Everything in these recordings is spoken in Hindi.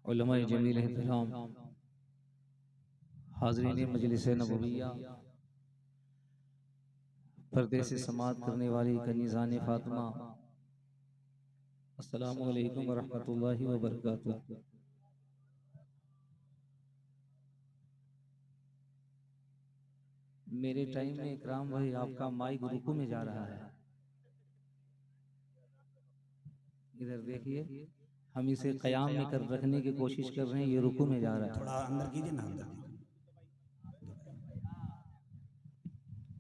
उलमाए जमील एहतराम, हाज़रीन मजलिस नबविया, पर्दे से समाअत करने वाली कनीज़ान फातिमा, अस्सलामु अलैकुम व रहमतुल्लाहि व बरकातुहू। मेरे टाइम में इकराम भाई आपका माइक रुकू में जा रहा है, इधर देखिए। हम इसे कयाम में कर रखने की कोशिश कर रहे हैं, ये रुकू में जा रहा है। थोड़ा अंदर कीजिए ना, अंदर कीजिए।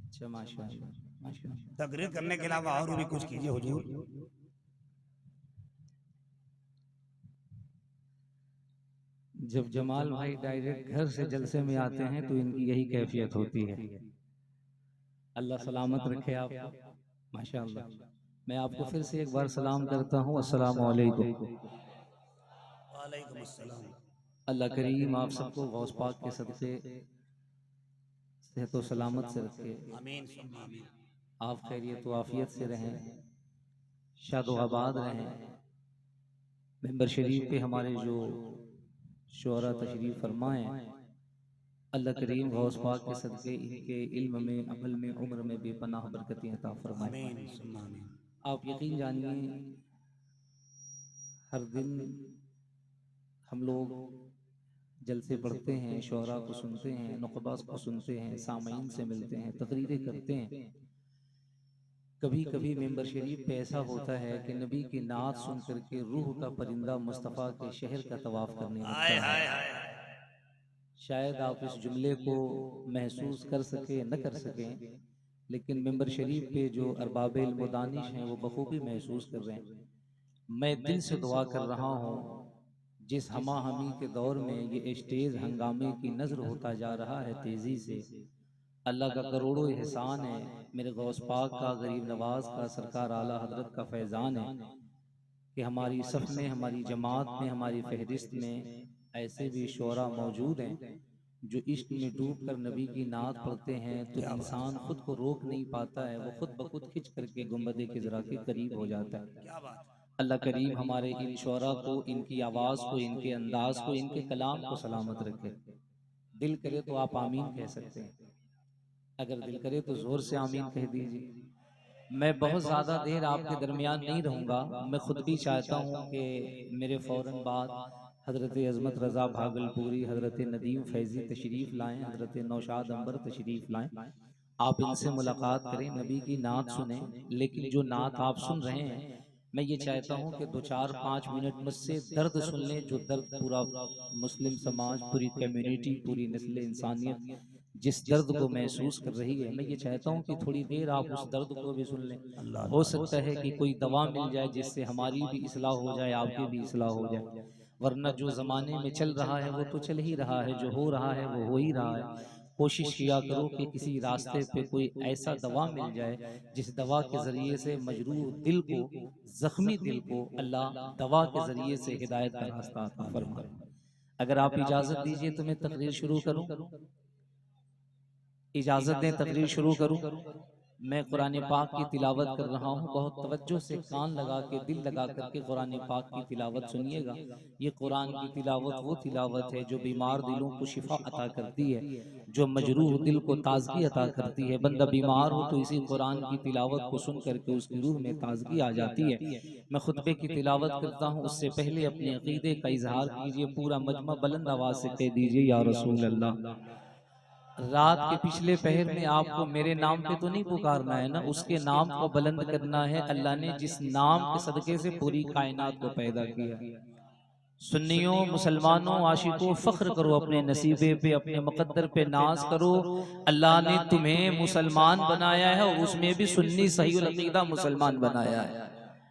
अच्छा माशाअल्लाह माशाअल्लाह। तकरीर करने के अलावा और भी कुछ कीजिए हुजूर। जब जमाल भाई डायरेक्ट घर से जलसे में आते हैं तो इनकी यही कैफियत होती है। अल्लाह सलामत रखे आप, माशाअल्लाह। मैं आपको फिर से एक बार सलाम करता हूँ, अस्सलामु अलैकुम। वालेकुम अस्सलाम। अल्लाह करीम आप सबको गौस पाक के सदके सेहत व सलामत से रखे, आमीन सुम्मा आमीन। आप खैरियत व आफियत से रहें, शादो आबाद रहें। मेंबर शरीफ पे हमारे जो शोहरा तशरीफ फरमाएं, अल्लाह करीम गौस पाक के सदके इनके इल्म में, अमल में, उम्र में बेपनाह बरकतें अता फरमाएं। आमीन सुम्मा आमीन। आप यकीन जानिए, हर दिन हम लोग जलसे पढ़ते हैं, शोहरा को सुनते हैं, नुक़बास को सुनते हैं, सामईन से मिलते हैं, तकरीरें करते हैं। कभी कभी मेंबर शरीफ पे ऐसा होता है कि नबी की नात सुन करके रूह का परिंदा मुस्तफ़ा के शहर का तवाफ करने हाय लगता हाय है। हाय। शायद आप इस जुमले को महसूस कर सके न कर सकें, लेकिन मेंबर शरीफ पे जो अरबाब इल्म-ओ-दानिश हैं वो बखूबी महसूस कर रहे हैं। मैं दिल से दुआ कर रहा हूँ, जिस हमा हमी के दौर में ये स्टेज हंगामे की नजर होता जा रहा है तेजी से, अल्लाह का करोड़ों एहसान है, मेरे गौस पाक का, गरीब नवाज का, सरकार आला हजरत का फैजान है कि हमारी सफ में, हमारी जमात में, हमारी फहरिस्त में ऐसे भी शोरा मौजूद हैं जो इश्क में डूब कर नबी की नात पढ़ते हैं तो इंसान खुद को रोक नहीं पाता है, वो खुद ब खुद खिंच करके गुंबद खिजरा के करीब हो जाता है। क्या बात। अल्लाह करीम हमारे इन शोरा को, इनकी आवाज़ को, इनके अंदाज को, इनके कलाम को सलामत रखे। दिल करे तो आप आमीन कह सकते हैं, अगर दिल करे तो जोर से आमीन कह दीजिए। मैं बहुत ज़्यादा देर आपके दरमियान नहीं रहूँगा। मैं खुद भी चाहता हूँ कि मेरे फ़ौरन बाद हज़रत अज़मत रज़ा भागलपुरी, हज़रत नदीम फैज़ी तशरीफ़ लाएँ, हज़रत नौशाद अंबर तशरीफ़ लाएँ, आप इनसे मुलाकात करें, नबी की नात सुने। लेकिन जो नात आप सुन रहे हैं, मैं ये चाहता हूँ कि 2-4-5 मिनट मुझसे दर्द सुन लें, जो दर्द पूरा मुस्लिम समाज, पूरी कम्युनिटी, पूरी नस्ल इंसानियत जिस दर्द को महसूस कर रही है, मैं ये चाहता हूँ कि थोड़ी देर आप उस दर्द को भी सुन लें। हो सकता है कि कोई दवा मिल जाए जिससे हमारी भी इस्लाह हो जाए, आपकी भी इस्लाह हो जाए। वरना जो ज़माने में चल रहा है वो तो चल ही रहा है, जो हो रहा है वो हो ही रहा है। कोशिश किया करो कि किसी रास्ते पे कोई ऐसा दवा मिल जाए जिस दवा के ज़रिए से मजरूह दिल को, ज़ख्मी दिल को अल्लाह दवा के ज़रिए से हिदायत का रास्ता अता फरमाए। अगर आप इजाज़त दीजिए तो मैं तकरीर शुरू करूँ, इजाज़त दें तकरीर शुरू करूँ। मैं कुरान पाक की तिलावत कर रहा हूँ, बहुत तवज्जो से कान लगा के, दिल लगा करके कुरान पाक की तिलावत सुनिएगा। ये कुरान की तिलावत वो तिलावत है जो बीमार दिलों को शिफा अता करती है, जो मजरूह दिल को ताजगी अता करती है। बंदा बीमार हो तो इसी कुरान की तिलावत को सुन करके उसकी रूह में ताजगी आ जाती है। मैं खुतबे की तिलावत करता हूँ, उससे पहले अपने अकीदे का इजहार कीजिए। पूरा मजमा बुलंद आवाज से कह दीजिए, या रसूल अल्लाह। रात के पिछले पहर में आपको मेरे नाम पे तो नहीं पुकारना है ना, उसके नाम को बुलंद करना है। अल्लाह ने जिस नाम के सदके से पूरी कायनात को पैदा किया। सुन्नियों, मुसलमानों, आशिकों, फख्र करो अपने नसीबे पे, अपने मुकद्दर पे नाज करो। अल्लाह ने तुम्हें मुसलमान बनाया है और उसमें भी सुन्नी सही अकीदा मुसलमान बनाया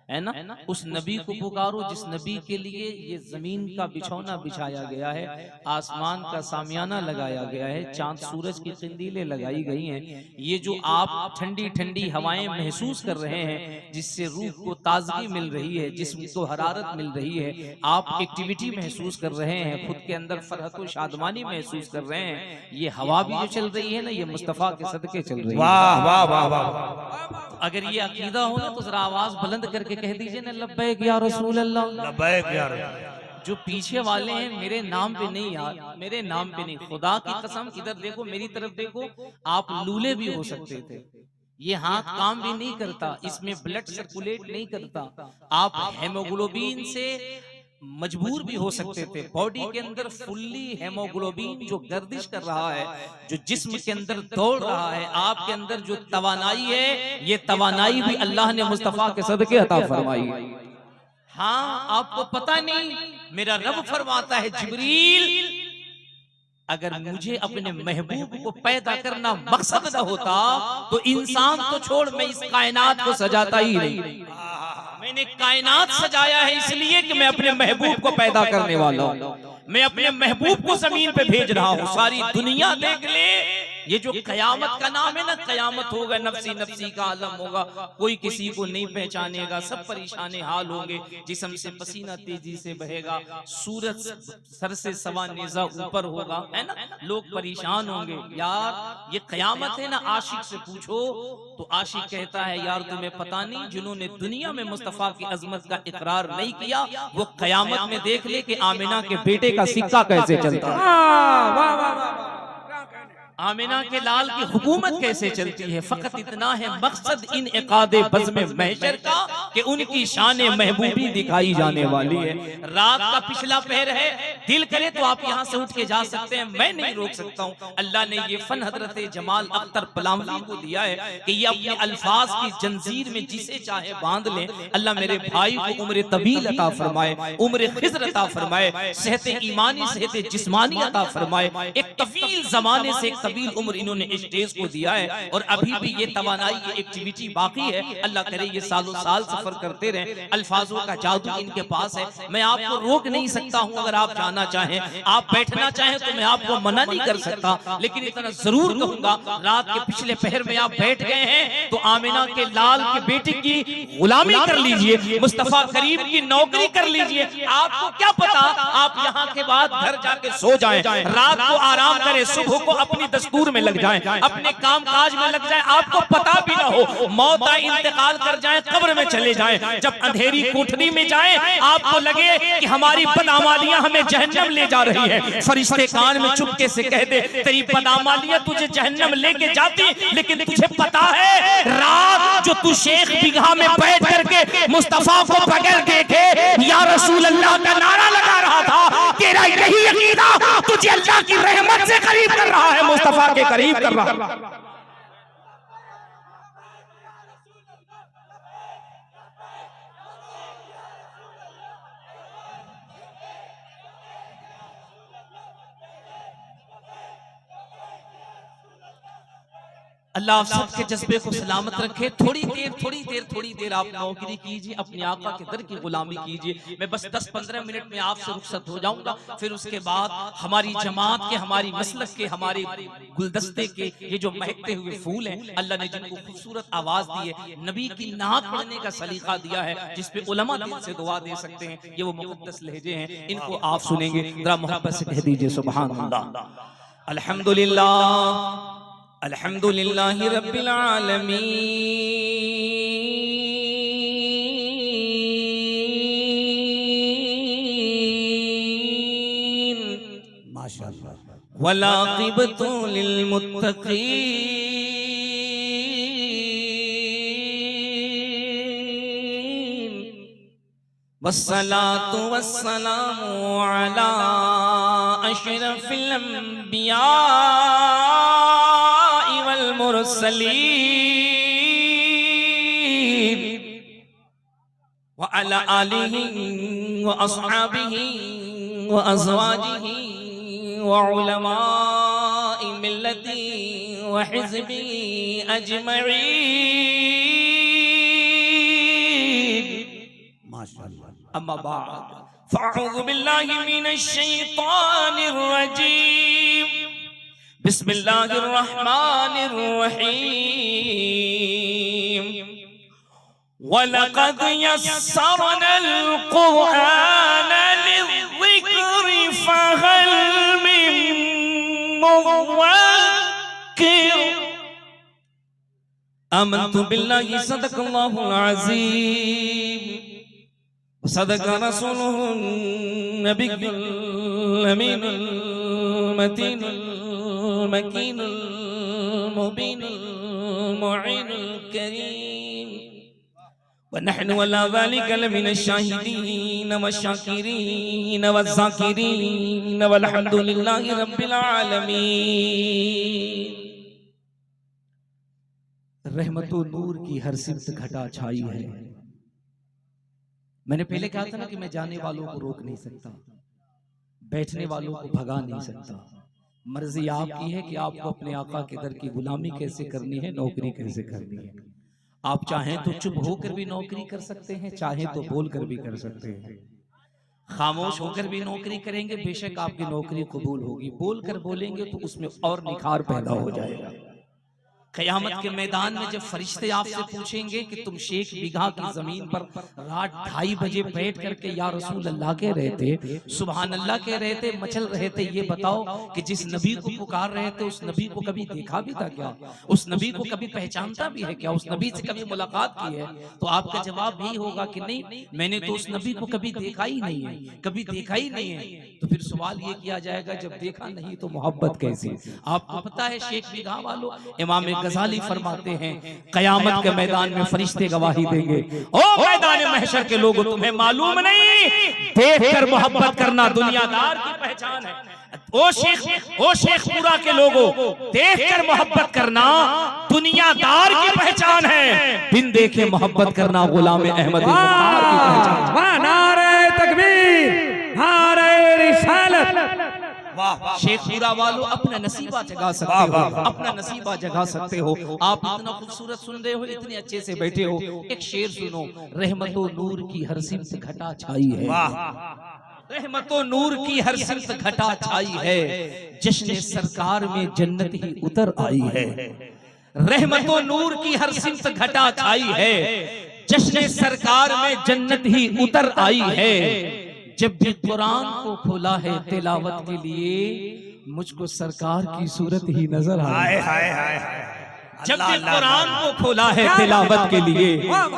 है ना। उस नबी को पुकारो जिस नबी के लिए ये जमीन का बिछौना बिछाया गया है, आसमान का सामियाना लगाया गया है, चांद सूरज की किंदीलें लगाई गई हैं। ये जो आप ठंडी ठंडी हवाएं महसूस कर रहे हैं, जिससे रूह को ताजगी मिल रही है, जिस्म को हरारत मिल रही है, आप एक्टिविटी महसूस कर रहे हैं, खुद के अंदर फरहत व शादमानी महसूस कर रहे हैं, ये हवा भी जो चल रही है ना, ये मुस्तफ़ा के सदके चल रही है। वाह वाह वाह वाह। अगर ये अकीदा हो ना तो जरा आवाज बुलंद करके कह दीजिए ना, लब्बैक या रसूल अल्लाह। लब्बैक या रसूल। जो पीछे वाले हैं मेरे नाम पे नहीं यार, मेरे नाम पे नहीं, खुदा की कसम इधर देखो, मेरी तरफ देखो, आप लूले भी हो सकते थे। ये हाथ काम भी नहीं करता, इसमें ब्लड सर्कुलेट नहीं करता, आप हेमोग्लोबिन से मजबूर भी हो सकते थे। बॉडी के अंदर फुल्ली हेमोग्लोबिन जो गर्दिश कर रहा है, जो जिस्म के अंदर दौड़ रहा है, आपके अंदर जो तवानाई है, ये तवानाई भी अल्लाह ने मुस्तफा के सदके अता फरमाई है। हाँ, आपको पता नहीं, मेरा रब फरमाता है जिब्रील, अगर मुझे अपने महबूब को पैदा करना मकसद न होता तो इंसान तो छोड़, मैं इस कायनात को सजाता ही नहीं। मैंने कायनात सजाया है इसलिए कि मैं अपने महबूब को पैदा करने वाला हूं, मैं अपने महबूब को जमीन पे भेज रहा हूं। सारी दुनिया देख ले, ये जो कयामत का नाम है ना, कयामत होगा, नफसी नफसी का आलम होगा, कोई किसी को नहीं पहचानेगा, सब परेशान हाल होंगे, जिस्म से पसीना तेजी से बहेगा, सूरज सर से सवा नेज़ा ऊपर होगा, है ना, लोग परेशान होंगे। यार ये कयामत है ना, आशिक से पूछो तो आशिक कहता है यार तुम्हें पता नहीं, जिन्होंने दुनिया में मुस्तफा की अजमत का इकरार नहीं किया, वो कयामत में देख ले कि आमिना के बेटे का सिक्का कैसे चलता है, आमिना के लाल की हुकूमत कैसे चलती है। फकत इतना है मकसद इन इकादे बज़्म महशर का कि उनकी शान महबूबी दिखाई जाने वाली है। रात का पिछला पहर है, दिल करे तो आप यहाँ से उठ के जा सकते हैं, मैं नहीं रोक सकता हूँ। अल्लाह ने ये फन हजरत जमाल अख्तर पलामवी को दिया है कि ये अपने अल्फाज की जंजीर में जिसे चाहे बांध ले। अल्लाह मेरे भाई को उम्र तवील अता फरमाए, उम्र खिज़्र अता फरमाए, सेहत ईमानी सेहत जिस्मानी अता फरमाए। एक तवील जमाने से तवील उम्र इन्होंने स्टेज को दिया है और अभी भी ये तवानाई, ये एक्टिविटी बाकी है। अल्लाह करे ये सालों साल सफर करते रहे। अल्फाजों का जादू इनके पास है, मैं आपको रोक नहीं सकता हूं। अगर आप जाना चाहें, आप बैठना चाहें तो मैं आपको मना नहीं कर सकता, लेकिन इतना जरूर कहूंगा, रात के पिछले पहर में आप बैठ गए हैं तो आमिना के लाल के बेटे की गुलामी कर लीजिए, मुस्तफा करीम की नौकरी कर लीजिए। आपको क्या पता, आप यहाँ के बाद घर जाके सो जाएं, रात को आराम करें, सुबह को अपनी दस्तूर में लग जाएं, अपने काम काज में लग जाएं, आपको पता भी ना हो, मौत आए, इंतकाल कर जाएं, कब्र में चले जाएं। जब अंधेरी कोठरी में जाएं, आपको लगे कि हमारी बदआमालियां हमें जहन्नम ले जा रही है, फरिश्ते कान में चुपके से कह दे तेरी बदआमालियां तुझे जहन्नम लेके जाती, लेकिन तुझे पता है रात जो तू शेख बिगहा में बैठ करके मुस्तफा को बगैर देखे या रसूल अल्लाह का नारा लगा रहा था, तेरा यही अकीदा तुझे अल्लाह की रहमत से करीब कर रहा है, मुस्तफा के करीब कर रहा है। अल्लाह आप सबके जज्बे को सलामत रखे। थोड़ी देर आप नौकरी कीजिए, अपने आका के दर की गुलामी कीजिए। मैं बस 10-15 मिनट में आपसे रुखसत हो जाऊंगा, फिर उसके बाद हमारी जमात के, हमारी मसलक के, हमारे गुलदस्ते के ये जो महकते हुए फूल हैं, अल्लाह ने जिनको खूबसूरत आवाज दी है, नबी की नात पढ़ने का सलीका दिया है, जिसपे उलमा दिल से दुआ दे सकते हैं, ये वो मुक़द्दस लहजे हैं, इनको आप सुनेंगे। जरा मोहब्बत से कह दीजिए सुभान अल्लाह, अल्हम्दुलिल्लाह, अल्हम्दुलिल्लाहि रब्बिल आलमीन, माशाअल्लाह, वलाक़िबतु लिलमुत्तक़ीन, वस्सलातु वस्सलामु अला अशरफिल अंबिया वल मुरसलीन व अला आलिहि व अस्हाबिहि व अज़वाजिहि व उलमाए मिल्लति व हिज़्बि अजमईन। माशाअल्लाह। अम्मा बाद फ़अऊज़ु बिल्लाहि मिनश शैतानिर रजीम, बिस्मिल्लाहिर रहमानिर रहीम। वलक़द यस्सरनल क़ुरआन लिज़्ज़िक्रि फ़हल मिन मुद्दकिर। आमन्तु बिल्लाहि सदक़ल्लाहुल अज़ीम सदका रसूलुहुन नबियुल अमीनुल मतीनुल मकीनुल मुबीनुल मुईनुल करीम व नहनु अला ज़ालिका लमिनश शाहिदीन वश्शाकिरीन वज़्ज़ाकिरीन वल्हम्दुलिल्लाहि रब्बिल आलमीन। रहमतो नूर की हर सिमत घटा छाई है। मैंने पहले कहा था ना कि मैं जाने वालों को रोक नहीं सकता, बैठने वालों को भगा नहीं सकता। मर्जी आपकी है कि आपको अपने आका के दर की गुलामी कैसे करनी है, नौकरी कैसे करनी है। आप चाहें तो चुप होकर भी नौकरी कर सकते हैं, चाहे तो बोलकर भी कर सकते हैं। खामोश होकर भी नौकरी करेंगे, बेशक आपकी नौकरी कबूल होगी। बोलकर बोलेंगे तो उसमें और निखार पैदा हो जाएगा। क़यामत के मैदान में जब फरिश्ते आपसे पूछेंगे कि तुम शेख बिघा की जमीन पर रात 2:30 बजे बैठ करके या रसूल अल्लाह कह रहे थे, सुभान अल्लाह कह रहे थे, मचल रहे थे, ये बताओ कि जिस नबी को पुकार रहे थे उस नबी को कभी देखा भी था क्या, उस नबी को कभी पहचानता भी है क्या, उस नबी से कभी मुलाकात की है? तो आपका जवाब भी होगा कि नहीं, मैंने तो उस नबी को कभी देखा ही नहीं है, कभी देखा ही नहीं है। तो फिर सवाल ये किया जाएगा, जब देखा नहीं तो मोहब्बत कैसी? आपको पता है शेख बिघा वालों, इमाम गज़ाली फरमाते हैं क़यामत के मैदान में फरिश्ते गवाही देंगे, ओ मैदान महशर के लोगों, तुम्हें मालूम नहीं, देखकर मोहब्बत करना दुनियादार की पहचान है। ओ शेखपुरा के लोगों, देखकर मोहब्बत करना दुनियादार की पहचान है, बिन देखे मोहब्बत करना गुलाम अहमद मुख्तार की पहचान। नारे तकबीर, नारे रिसालत। शेखपुरा वालों, अपना नसीबा जगा सकते हो, अपना नसीबा जगा सकते हो। आप इतना खूबसूरत सुन रहे हो, इतने अच्छे से बैठे हो, एक शेर सुनो। रहमतो नूर की हर सिमत घटा छाई है, रहमतो नूर की हर सिमत घटा छाई है, जश्न सरकार में जन्नत ही उतर आई है। रहमतो नूर की हर सिमत घटा छाई है, जश्न सरकार में जन्नत ही उतर आई है। जब भी कुरान को खोला है तिलावत के लिए, मुझको सरकार की सूरत ही नजर आई। जब भी कुरान को खोला है तिलावत के लिए,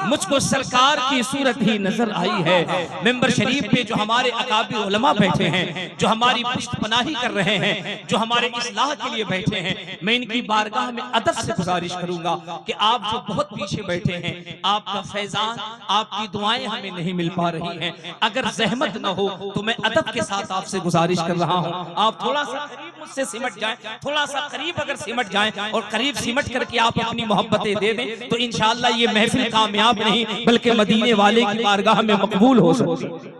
मुझको सरकार की सूरत ही नजर आई है। मिंबर शरीफ पे जो हमारे अकाबिर उलमा बैठे हैं, जो हमारी पुष्टपनाही कर रहे हैं, जो हमारे इस्लाह के लिए बैठे हैं, मैं इनकी बारगाह में अदब से गुजारिश करूंगा कि आप जो बहुत पीछे बैठे हैं, आपका फैजान, आपकी दुआएं हमें नहीं मिल पा रही हैं। अगर जहमत न हो तो मैं अदब के साथ आपसे गुजारिश कर रहा हूं, आप थोड़ा सा करीब मुझसे सिमट जाएं, थोड़ा सा करीब अगर सिमट जाएं और करीब सिमट कर कि आप अपनी मोहब्बतें दे दें, तो इंशाअल्लाह ये महफिल कामयाब नहीं बल्कि मदीने वाले की बारगाह में मकबूल हो सकती है।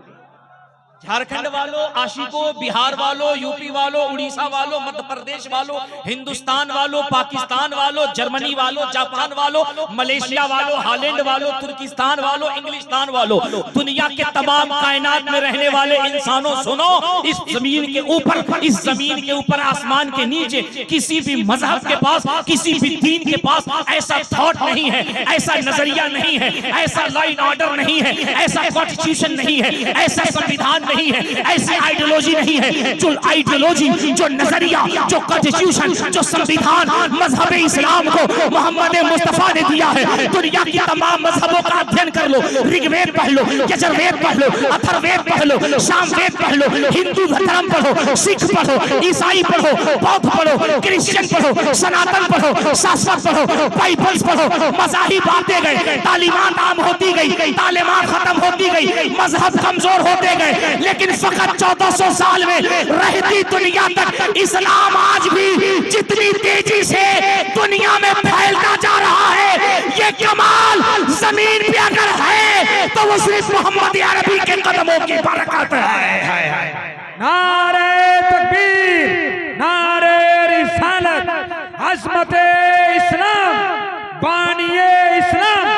झारखंड वालों, आशिकों, बिहार वालों, यूपी वालों, उड़ीसा वालों, मध्य प्रदेश वालों, हिंदुस्तान वालों, पाकिस्तान वालों, जर्मनी वालों, जापान वालों, मलेशिया वालों, हालैंड वालों, तुर्किस्तान वालों, इंग्लिस्तान वालों, दुनिया के तमाम कायनात में रहने वाले इंसानों, सुनो, इस जमीन के ऊपर, आसमान के नीचे किसी भी मजहब के पास, किसी भी दीन के पास ऐसा थॉट नहीं है, ऐसा नजरिया नहीं है, ऐसा लॉ एंड ऑर्डर नहीं है, ऐसा कॉन्स्टिट्यूशन नहीं है, ऐसा संविधान नहीं है, ऐसी आइडियोलॉजी नहीं है, जो आइडियोलॉजी, जो नजरिया, जो कॉन्स्टिट्यूशन, जो संविधान मजहब इस्लाम को मोहम्मद मुस्तफा ने दिया है। दुनिया की तमाम मजहबों का अध्ययन कर लो, ऋग्वेद पढ़ लो, यजुर्वेद पढ़ लो, अथर्ववेद पढ़ लो, सामवेद पढ़ लो, हिंदू धर्म पढ़ो, सिख पढ़ो, ईसाई पढ़ो, बौद्ध पढ़ो, क्रिश्चियन पढ़ो, सनातन पढ़ो, शास्त्र पढ़ो, बाइबल्स पढ़ो, मज़ाहिब आते गए, तालीमान आम होती गई, तालीमान खत्म होती गई, मजहब कमजोर होते गए, लेकिन फकत 1400 साल में रहती दुनिया तक इस्लाम आज भी जितनी तेजी से दुनिया में फैलता जा रहा है, ये कमाल जमीन पे अगर है तो वो सिर्फ मोहम्मद अरबी के कदमों की बरकत है। नारे तकबीर, नारे रिसालत, अज़मत इस्लाम, बानिए इस्लाम।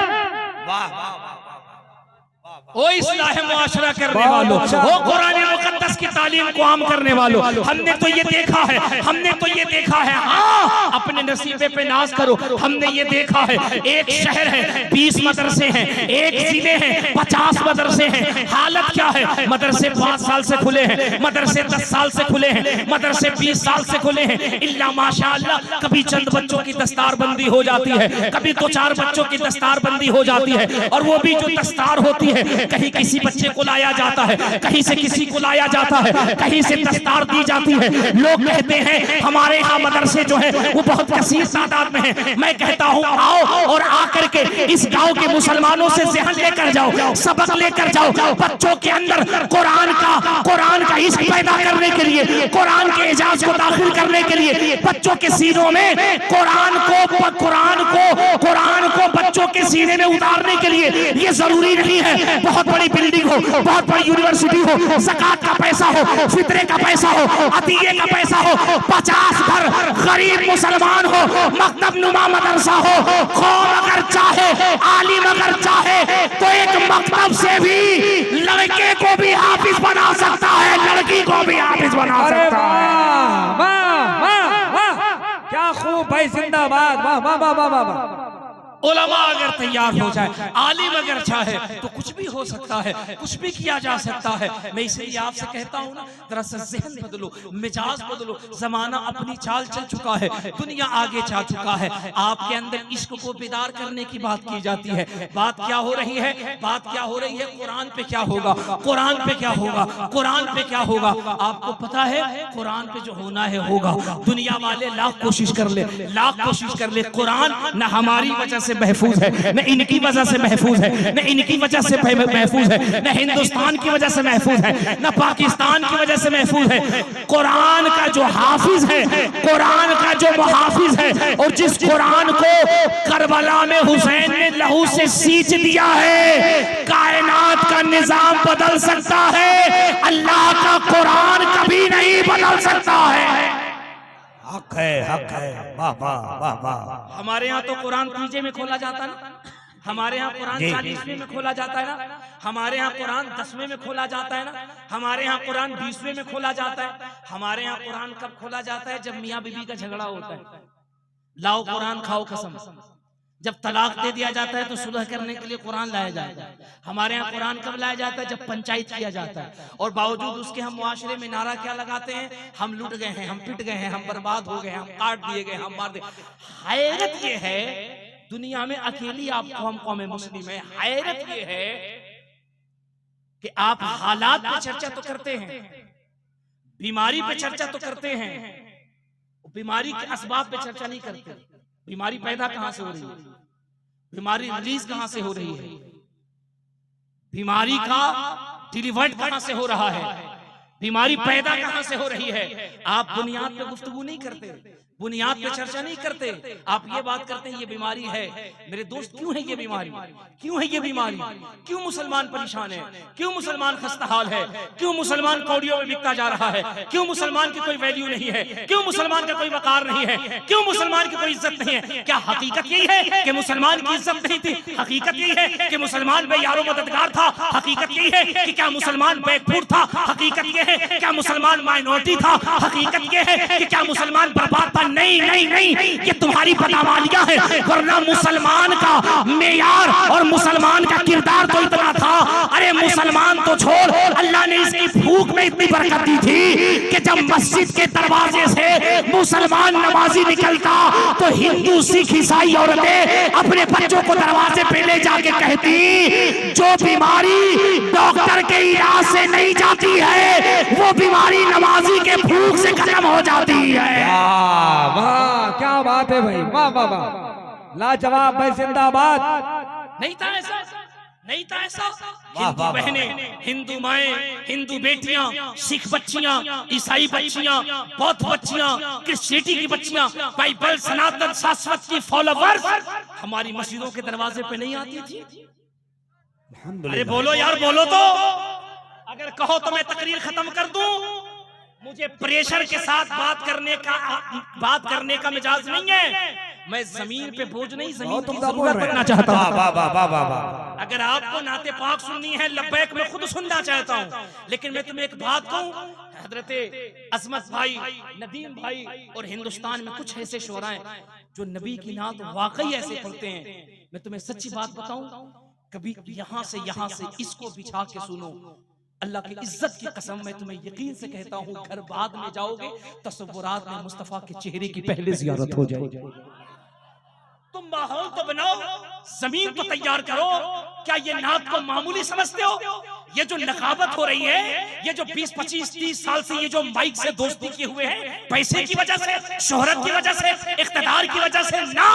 ओ इस्लाह मुआशरा करने वालों, ओ कुरान मुकद्दस की तालीम को आम करने वालों, हमने तो ये देखा है, हमने तो ये देखा है। हाँ, अपने नसीबे पे नाज करो। हमने ये देखा है, एक शहर है 20 मदरसे हैं, एक जिले हैं 50 मदरसे हैं। हालत क्या है? मदरसे 5 साल से खुले हैं, मदरसे 10 साल से खुले हैं, मदरसे 20 साल से खुले हैं। इल्ला माशाअल्लाह कभी चंद बच्चों की दस्तारबंदी हो जाती है, कभी 2-4 बच्चों की दस्तारबंदी हो जाती है, और वो भी जो दस्तार होती है, कहीं किसी बच्चे को लाया जाता है, कहीं से किसी को लाया जाता है, कहीं से दस्तार दी जाती है। लोग कहते हैं हमारे यहाँ मदरसे जो है वो बहुत कसीर तादाद में है। मैं कहता हूँ आओ और आकर के इस गांव के मुसलमानों से ज़हन लेकर जाओ, सबक लेकर जाओ। बच्चों के अंदर कुरान का इश्क पैदा करने के लिए, कुरान के एजाज को दाखिल करने के लिए, बच्चों के सीनों में कुरान को बच्चों के सीने में उतारने के लिए ये जरूरी नहीं है बहुत बड़ी बिल्डिंग हो, बहुत बड़ी यूनिवर्सिटी हो, ज़कात का पैसा हो, फितरे का पैसा हो, अतिये का पैसा हो। 50 घर गरीब मुसलमान हो, मकतब नुमा मदरसा हो, कौम अगर चाहे, आलिम अगर चाहे तो एक मकतब से भी लड़के को भी हाफिज बना सकता है, लड़की को भी हाफिज बना अरे सकता है। वाह वाह वाह वाह, क्या खूब भाई, जिंदाबाद, वाह वाह वाह वाह वाह। उलमा अगर तैयार हो जाए, आलिम अगर चाहे तो कुछ भी हो सकता है, कुछ भी किया जा सकता है। मैं इसलिए आपसे कहता हूँ ना, जरा सा ज़हन बदलो, मिजाज बदलो। जमाना अपनी चाल चल चुका है, दुनिया आगे जा चुका है। आपके अंदर इश्क को बेदार करने की बात की जाती है। बात क्या हो रही है? बात क्या हो रही है? कुरान पे क्या होगा, कुरान पे क्या होगा, कुरान पे क्या होगा। आपको पता है कुरान पे जो होना है होगा। दुनिया वाले लाख कोशिश कर ले, लाख कोशिश कर ले, कुरान न हमारी वजह से महफूज है, न इनकी वजह से महफूज है, न इनकी वजह से महफूज है, न हिंदुस्तान की वजह से महफूज है, न पाकिस्तान की वजह से महफूज है। कुरान का जो हाफिज है, कुरान का जो मुहाफिज है, और जिस कुरान को करबला में हुसैन ने लहू से सींच दिया है, कायनात का निजाम बदल सकता है, अल्लाह का कुरान कभी नहीं बदल सकता है। हक है, वाह वाह वाह वाह। हमारे यहाँ तो कुरान तीजे में खोला जाता है ना, हमारे यहाँ कुरान जी, 40वें में खोला जाता है ना, हमारे यहाँ कुरान 10वें में खोला जाता है ना, हमारे यहाँ कुरान 20वें में खोला जाता है। हमारे यहाँ कुरान कब खोला जाता है? जब मियाँ बीवी का झगड़ा होता है, लाओ कुरान खाओ कसम। जब तलाक दे दिया जाता है तो सुलह करने के लिए कुरान लाया जाता है। हमारे यहाँ कुरान कब लाया जाता है? जब पंचायत किया जाता है। और बावजूद उसके हम मुआशरे में नारा क्या लगाते हैं? हम लूट गए हैं, हम पिट गए हैं, हम बर्बाद हो गए, हम काट दिए गए, हम मार दिए। हैरत ये है, दुनिया में अकेली आप कौम मुस्लिम है। हैरत ये है कि आप हालात पे चर्चा तो करते हैं, बीमारी पे चर्चा तो करते हैं, बीमारी के असबाब पे चर्चा नहीं करते। बीमारी पैदा कहां से हो रही है, बीमारी रिलीज कहां से हो रही है, बीमारी का डिलीवर्ड कहां से हो रहा है, बीमारी पैदा कहां से हो रही है। आप बुनियाद पे गुफ्तगू नहीं करते, बुनियाद पे चर्चा नहीं करते। आप ये बात करते हैं ये बीमारी है। मेरे दोस्त, क्यों है ये बीमारी? क्यों है ये बीमारी? क्यों मुसलमान परेशान है? क्यों मुसलमान खस्ताहाल है? क्यों मुसलमान कौड़ियों में बिकता जा रहा है? क्यों मुसलमान की कोई वैल्यू नहीं है? क्यों मुसलमान का कोई वकार नहीं है? क्यों मुसलमान की कोई इज्जत नहीं है? क्या हकीकत यही है कि मुसलमान की इज्जत नहीं थी? हकीकत यही है कि मुसलमान बेयारो मददगार था? हकीकत यही है कि क्या मुसलमान बैकफुट था? हकीकत यह है क्या मुसलमान माइनॉरिटी था? हकीकत यह है कि क्या मुसलमान बर्बाद था? नहीं नहीं नहीं, ये तुम्हारी बदअमालियां हैं। वरना मुसलमान का मेयार और मुसलमान का किरदार तो इतना था। अरे मुसलमान तो छोड़, अल्लाह ने इसकी भूख में इतनी बरकत दी थी कि जब मस्जिद के दरवाजे से मुसलमान नमाजी निकलता तो हिंदू सिख ईसाई औरतें अपने बच्चों को दरवाजे पे ले जाके कहती, जो बीमारी डॉक्टर के इलाज से नहीं जाती है वो बीमारी नमाजी के भूख से खत्म हो जाती है। वाह, क्या बात है भाई, वाह वाह वाह, लाजवाब भाई, जिंदाबाद। नहीं था ऐसा, नहीं था ऐसा। हिंदू बहनें, हिंदू माएं, हिंदू बेटियां, सिख बच्चियां, ईसाई बच्चियां, बौद्ध बच्चियां, क्रिश्चियनिटी की बच्चियां, बाइबल सनातन शाश्वत की फॉलोवर्स हमारी मस्जिदों के दरवाजे पे नहीं आती थी। अरे बोलो यार, बोलो तो। अगर कहो तो मैं तकरीर खत्म कर दूं। मुझे प्रेशर के साथ बात करने का मिजाज नहीं है। मैं जमीन पे बोझ नहीं, जमीन बहुत की उम्दा बोल जरूरत रहे हैं। बनना चाहता वाह हूँ। वाह वाह वाह वाह वाह। अगर आपको नाते पाक सुननी है, लब्बैक मैं खुद सुनना चाहता हूँ, लेकिन मैं तुम्हें एक बात कहूँ, हजरते अजमत भाई, नदीम भाई और हिंदुस्तान में कुछ ऐसे शोराएं जो नबी की नात वाकई ऐसे पढ़ते हैं। मैं तुम्हें सच्ची बात बताऊं, कभी यहाँ से इसको बिछा के सुनो, अल्लाह की इज्जत की कसम मैं तुम्हें यकीन से कहता हूँ, घर बाद में जाओगे तसव्वुरात में मुस्तफा के चेहरे की पहले जियारत हो जाएगी। तुम माहौल तो बनाओ, जमीन तो तैयार करो। क्या ये नात को मामूली समझते हो? ये जो नकाबत हो रही है, ये जो 20, 25, 30 साल से ये जो माइक से दोस्ती किए हुए हैं, पैसे की वजह से, शोहरत की वजह से, इख्तिदार की वजह से ना,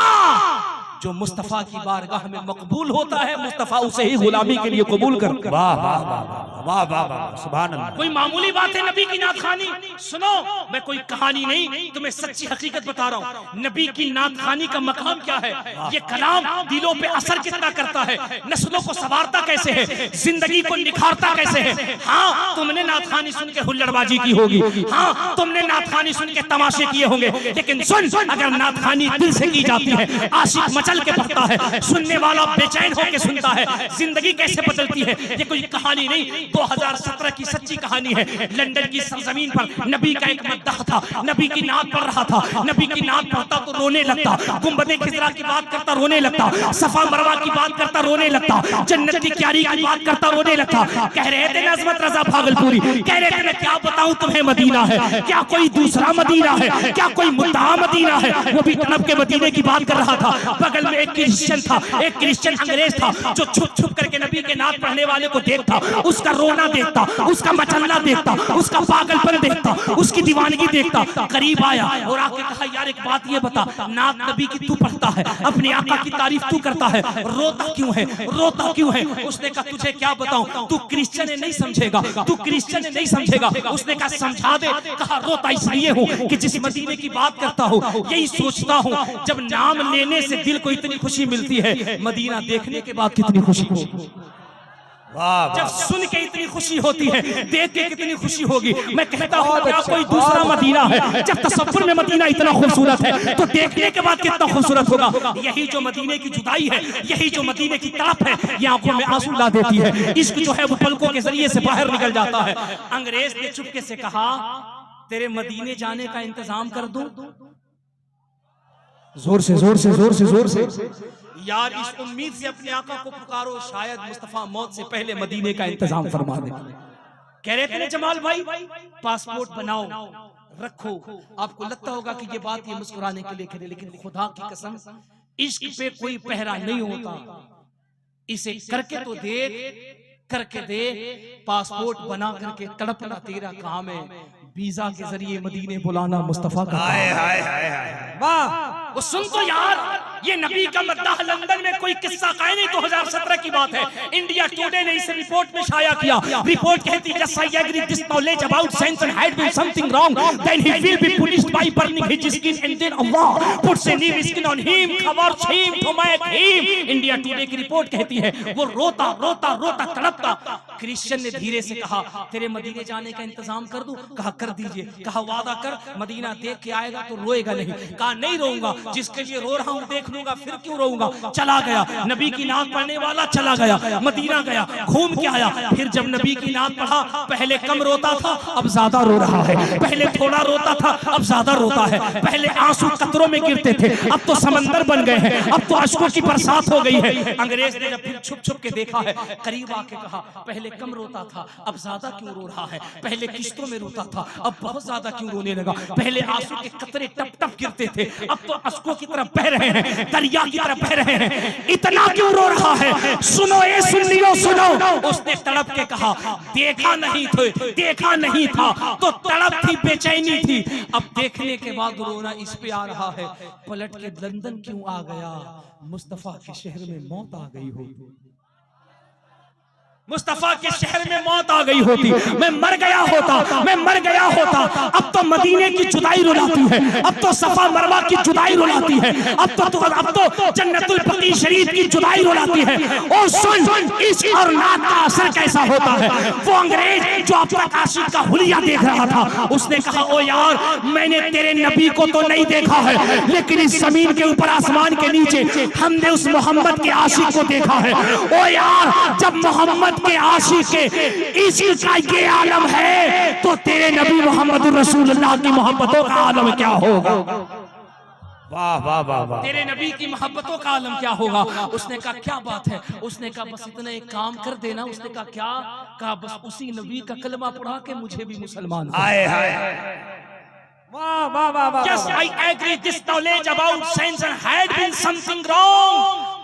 जो मुस्तफा की बारगाह में मकबूल होता है, मुस्तफा उसे ही गुलामी के लिए कबूल करता है। वाह वाह वाह वाह वाह वाह, सुभान अल्लाह। कोई मामूली बात है नबी की नात खानी? सुनो, मैं कोई कहानी नहीं, तुम्हें सच्ची हकीकत बता रहा हूँ। नबी की नात खानी का मकाम क्या है? ये कलाम दिलों पे असर कितना करता है, नस्लों को संवारता कैसे है, जिंदगी को निखारता कैसे है। हाँ, तुमने नात खानी सुन के हुल्लड़बाजी की होगी, हाँ तुमने नात खानी सुन के तमाशे किए होंगे, लेकिन सुन, अगर नात खानी दिल से की जाती है, आशिक मचल के पढ़ता है, सुनने वाला बेचैन होकर सुनता है, जिंदगी कैसे बदलती है। ये कोई कहानी नहीं, 2017 की सच्ची कहानी है। लंदन की सरजमीन पर नबी का एक मद्दाह था, नबी की नात पढ़ रहा था, नबी की नात पढ़ता तो रोने लगता, गुंबदे खिजरा की बात करता रोने लगता, सफा मरवा की बात करता रोने लगता, जन्नत की क्यारी की बात करता रोने लगता। कह रहे थे नज़मत रजा भागलपुरी, कह रहे थे मैं क्या बताऊं तुम्हें, मदीना है क्या कोई दूसरा मदीना है, क्या कोई मुद्दा मदीना है। वो भी तलब के मदीने की बात कर रहा था। बगल में एक क्रिश्चियन था, एक क्रिश्चियन अंग्रेज था, जो छुप छुप करके नबी के नात पढ़ने वाले को देखता, उसका रोना देखता, उसका मचलना देखता, उसका पागलपन देखता, उसकी दीवानगी देखता। करीब आया और आके कहा, यार एक बात ये बता, नात नबी की तू पढ़ता है, अपने आका की तारीफ तू करता है, रोता क्यों है, रोता क्यों है? उसने कहा तुझे क्या बताऊं, तू क्रिश्चियन नहीं समझेगा, तू क्रिश्चियन नहीं समझेगा। उसने कहा समझा दे। कहा रोता इसलिए हूँ कि जिस मदीने की बात करता हूँ, यही सोचता हूँ, जब नाम लेने से दिल को इतनी खुशी मिलती है, मदीना देखने के बाद कितनी खुशी होगी। वाह जब सुन के इतनी खुशी होती है, देख के कितनी खुशी होगी। मैं कहता हूँ क्या कोई दूसरा मदीना है? जब तसव्वुर में मदीना इतना खूबसूरत है, तो देखने के बाद कितना खूबसूरत होगा। यही जो मदीने की जुदाई है, यही जो मदीने की तड़प है, ये आंखों में आंसू ला देती है। इश्क जो है वो पलकों के जरिए से बाहर निकल जाता है। अंग्रेज ने चुपके से कहा, तेरे मदीने जाने का इंतजाम कर दूं? जोर से जोर से जोर से जोर से। यार इस उम्मीद से अपने आका को पुकारो, शायद मुस्तफा मौत से पहले मदीने का इंतजाम फरमा दे। कह रहे थे ना जमाल भाई, पासपोर्ट बनाओ रखो। आपको लगता होगा कि ये बात ये मुस्कुराने के लिए कह रहे, लेकिन खुदा की कसम इश्क पे कोई पहरा नहीं होता। इसे करके तो देख, करके दे। पासपोर्ट बना करके तड़पना तेरा काम है, वीजा के जरिए मदीने बुलाना मुस्तफा का काम है। हाय हाय हाय। वाह, वो सुन तो यार, ये नबी का मद्दाह लंदन में कोई किस्सा का नहीं, 2017 की बात है। इंडिया टुडे ने इसे रिपोर्ट में शाया किया। रिपोर्ट कहती है, just I agree this knowledge about Samson had been something wrong, then he will be punished by burning his skin and then Allah puts a new skin on him, covers him to make him। India today की रिपोर्ट कहती है, वो रोता रोता रोता तड़पता। क्रिश्चियन ने धीरे से कहा, तेरे मदीने जाने का इंतजाम कर दूं? कहा कर दीजिए। कहा वादा कर, मदीना देख के आएगा तो रोएगा नहीं। कहा नहीं रोऊंगा, जिसके लिए रो रहा हूं देख लूंगा, फिर क्यों रोऊंगा। चला गया, नबी की नात पढ़ने वाला चला गया, मदीना गया, घूम के आया। फिर जब नबी की नात पढ़ा, पहले कम रोता था, अब ज्यादा रो रहा है। पहले थोड़ा रोता था, अब ज्यादा रोता है। पहले आंसू कतरों में गिरते थे, अब तो समंदर बन गए हैं, अब तो अश्कों की बरसात हो गई है। अंग्रेज ने जब फिर छुप छुप के देखा है, करीब आके कहा, पहले कम रोता था, अब ज्यादा क्यों रो रहा है? पहले किश्तों में रोता था, अब बहुत ज्यादा क्यों रोने लगा? पहले आंसू के कतरे टप टप गिरते थे, अब तो अश्कों की तरफ बह रहे हैं, दरिया की तरफ बह रहे हैं। इतना क्यों रो रहा है? सुनो ए सुन्नियों सुनो। उसने तड़प के कहा, देखा नहीं थे, देखा नहीं था तो तड़प थी, बेचैनी थी, अब देखने के बाद रोना इस पे आ रहा है। पलट के लंदन क्यों आ गया? मुस्तफा के शहर में मौत आ गई हो। मुस्तफा के शहर में मौत आ गई होती, मैं मर गया होता, मैं मर गया होता। अब तो मदीने की जुदाई रुलाती है, अब तो सफा मरवा की जुदाई रुलाती है, अब तो जन्नतुल बकी शरीफ की जुदाई रुलाती है। और सुन, इश्क और नात का असर कैसा होता है। वो अंग्रेज जो अब तक आशिक का हुलिया देख रहा था, उसने कहा ओ यार, मैंने तेरे नबी को तो नहीं देखा है, लेकिन इस जमीन के ऊपर आसमान के नीचे हमने उस मोहम्मद के आशिक को देखा है। ओ यार, जब मोहम्मद के आशिक के इश्क का ये आलम है, तो तेरे नबी मोहम्मद रसूलुल्लाह की मोहब्बतों का आलम क्या होगा। वाह वाह वाह वाह। तेरे नबी की मोहब्बतों का आलम क्या होगा। उसने कहा क्या बात है। उसने कहा बस इतना एक काम कर देना। उसने कहा क्या। कहा बस उसी नबी का कलमा पढ़ा के मुझे भी मुसलमान कर। आए हाय। वाह वाह वाह वाह। Yes, I agree. This knowledge about science had been something wrong.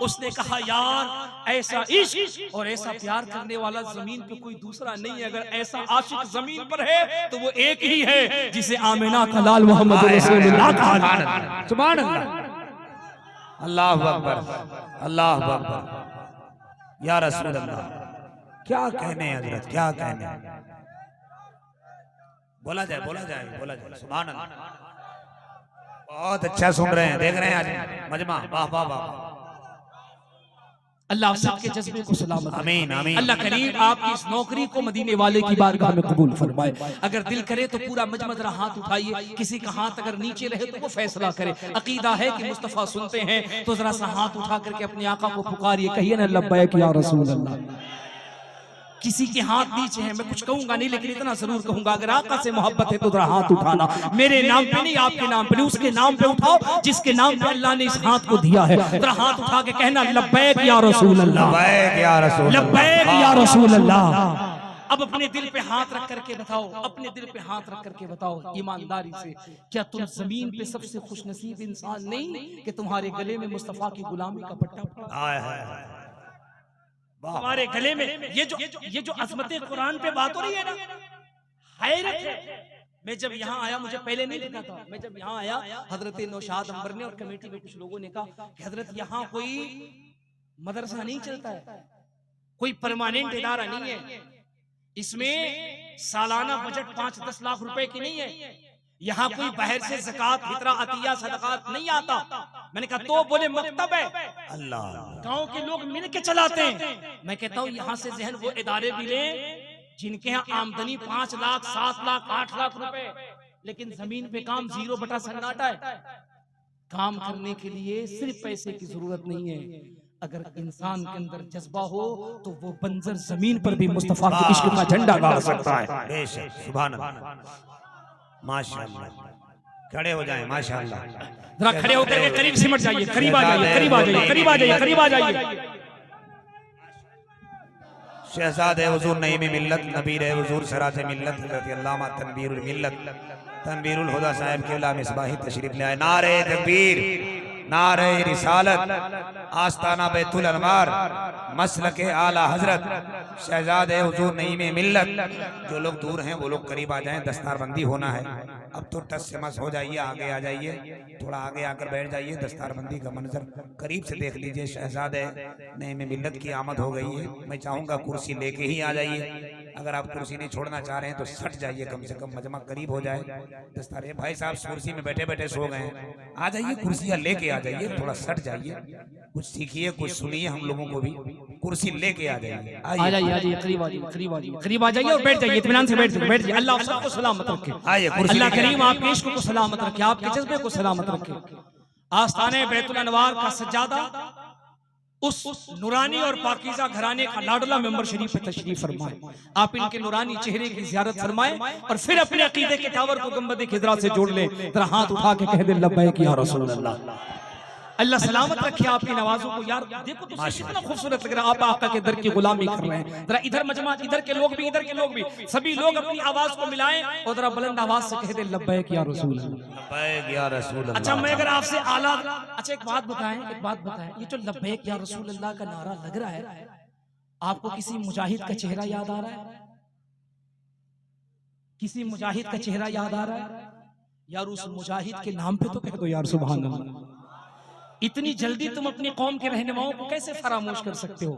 उसने कहा यार, ऐसा इश्क और ऐसा प्यार करने वाला जमीन पे कोई दूसरा नहीं है। अगर ऐसा आशिक जमीन पर है तो वो एक ही है, जिसे आमिना का लाल मोहम्मद रसूलुल्लाह कहा। सुभान अल्लाह। अल्लाह अकबर, अल्लाह अकबर। या रसूल अल्लाह, क्या कहने हजरत, क्या कहने। बोला जाए, बोला जाए, बोला जाए। सुभान अल्लाह। बहुत अच्छा सुन रहे हैं, देख रहे हैं आज मजमा। वाह वाह वाह। अल्लाह सबके जज्बे को सलामत रखे। आमीन आमीन। अल्लाह करीम आपकी इस नौकरी को मदीने वाले की बारगाह में कबूल फरमाए। अगर दिल करे तो पूरा मजमा जरा हाथ उठाइए। किसी का हाथ अगर नीचे रहे तो वो फैसला करे। अकीदा है कि मुस्तफा सुनते हैं तो जरा सा हाथ उठा करके अपने आका को पुकारिए, कहिए ना लब्बैक या रसूल अल्लाह। किसी के हाथ नीचे है, मैं कुछ कहूंगा नहीं, लेकिन इतना जरूर कहूंगा, अगर आका से मोहब्बत है तो जरा हाथ उठाना। मेरे नाम पे नहीं, आपके नाम पे नहीं, उसके नाम पे उठाओ जिसके नाम पे अल्लाह ने इस हाथ को दिया है। जरा हाथ उठा के कहना लब्बैक या रसूल अल्लाह, लब्बैक या रसूल, लब्बैक या रसूल अल्लाह। अब अपने दिल पे हाथ रख करके बताओ, अपने दिल पे हाथ रख करके बताओ ईमानदारी से, क्या तुम जमीन पे सबसे खुशनसीब इंसान नहीं कि तुम्हारे गले में मुस्तफा की गुलामी का पट्टा पड़ा। हमारे गले में ये जो अजमत कुरान पे बात हो रही है ना, हैरत है। मैं जब यहाँ आया, मुझे पहले नहीं लगा था, मैं जब यहाँ आया, हजरत नौशाद अंबर ने और कमेटी में कुछ लोगों ने कहा कि हजरत यहाँ कोई मदरसा नहीं चलता है, कोई परमानेंट इदारा नहीं है, इसमें सालाना बजट 5-10 लाख रुपए की नहीं है, यहाँ कोई बाहर से ज़कात, फितरा, अतिया, सदकात नहीं आता। मैंने कहा तो बोले मकतब है, अल्लाह, गांव के लोग मिल के चलाते हैं। मैं कहता हूँ यहाँ से जहन वो इदारे भी लें जिनके यहाँ आमदनी 5 लाख, 7 लाख, 8 लाख रुपए, लेकिन जमीन पे काम 0/सन्नाटा है। काम करने के लिए सिर्फ पैसे की जरूरत नहीं है, अगर इंसान के अंदर जज्बा हो तो वो बंजर जमीन पर भी मुस्तफा के इश्क का झंडा गाड़ सकता है। बेशक, सुभान अल्लाह, माशाअल्लाह। खड़े हो जाएं, माशाअल्लाह। जरा खड़े होकर के करीब सिमट जाइए, करीब आ जाइए, करीब आ जाइए, करीब आ जाइए, करीब आ जाइए। शहजादे हुजूर नईम मिल्लत, नबीर हुजूर सराज मिल्लत, हज़रत अल्लामा तनवीरुल मिल्लत, तनवीरुल हुदा साहिब क़िबला मिसबाही तशरीफ ले आए। नारे तकबीर, नारे रिसालत, आस्ताना बैतुल अनवार, मसलके आला हजरत शहजादे हुजूर नईम मिल्लत। जो लोग दूर हैं वो लोग करीब आ जाएं, दस्तारबंदी होना है। अब तो टस से मस हो जाइए, आगे आ जाइए, थोड़ा आगे आकर बैठ जाइए। दस्तारबंदी का मंजर करीब से देख लीजिए। शहजादे नईम मिल्लत की आमद हो गई है। मैं चाहूंगा कुर्सी लेके ही आ जाइए। अगर आप कुर्सी नहीं छोड़ना चाह रहे हैं तो सट जाइए, कम से कम मजमा करीब हो जाए। दस्तार भाई साहब कुर्सी में बैठे बैठे सो गए हैं, आ जाइए, कुर्सियां लेके आ जाइए, थोड़ा सट जाइए, कुछ सीखिए, कुछ सुनिए, हम लोगों को भी कुर्सी लेके आ जाइए। आ जाइए, करीब आ जाइए, करीब आ जाइए, करीब आ जाइए और बैठ जाइए, इत्मीनान से बैठ जाइए। अल्लाह सबको सलामत रखे। आइए, कुर्सी अल्लाह करीम आपके इश्क को सलामत रखे, आपके जज्बे को सलामत रखे। आस्ताने बैतुल अनवार का सज्जादा उस नूरानी और पाकीज़ा घराने का लाडला मेंबर शरीफ पे तशरीफ फरमाए। आप इनके नूरानी चेहरे की ज़ियारत फरमाएं और फिर अपने अकीदे के टावर को गुंबद खिदरा से जोड़ लें। जरा हाथ उठा के कह दे लब्बैक या रसूल अल्लाह। अल्लाह सलामत रखे आपकी नवाजों को। यार देखो तो कितना खूबसूरत लग रहा है, आप आका के दर की गुलामी कर रहे हैं। जरा इधर मजमा, इधर के लोग भी, इधर के लोग भी, सभी लोग अपनी आवाज को मिलाएं और जरा बुलंद आवाज से कह दे लब्बैक या रसूल अल्लाह, लब्बैक या रसूल अल्लाह। अच्छा मैं अगर आपसे आला, अच्छा एक बात बताएं, एक बात बताएं, ये जो लब्बैक या रसूल अल्लाह का नारा लग रहा है, आपको किसी मुजाहिद का चेहरा याद आ रहा है? किसी मुजाहिद का चेहरा याद आ रहा है? यार उस मुजाहिद के नाम पे तो कह दो यार सुभान अल्लाह। इतनी जल्दी तुम अपनी कौम के रहनुमाओं को कैसे फरामोश कर सकते हो?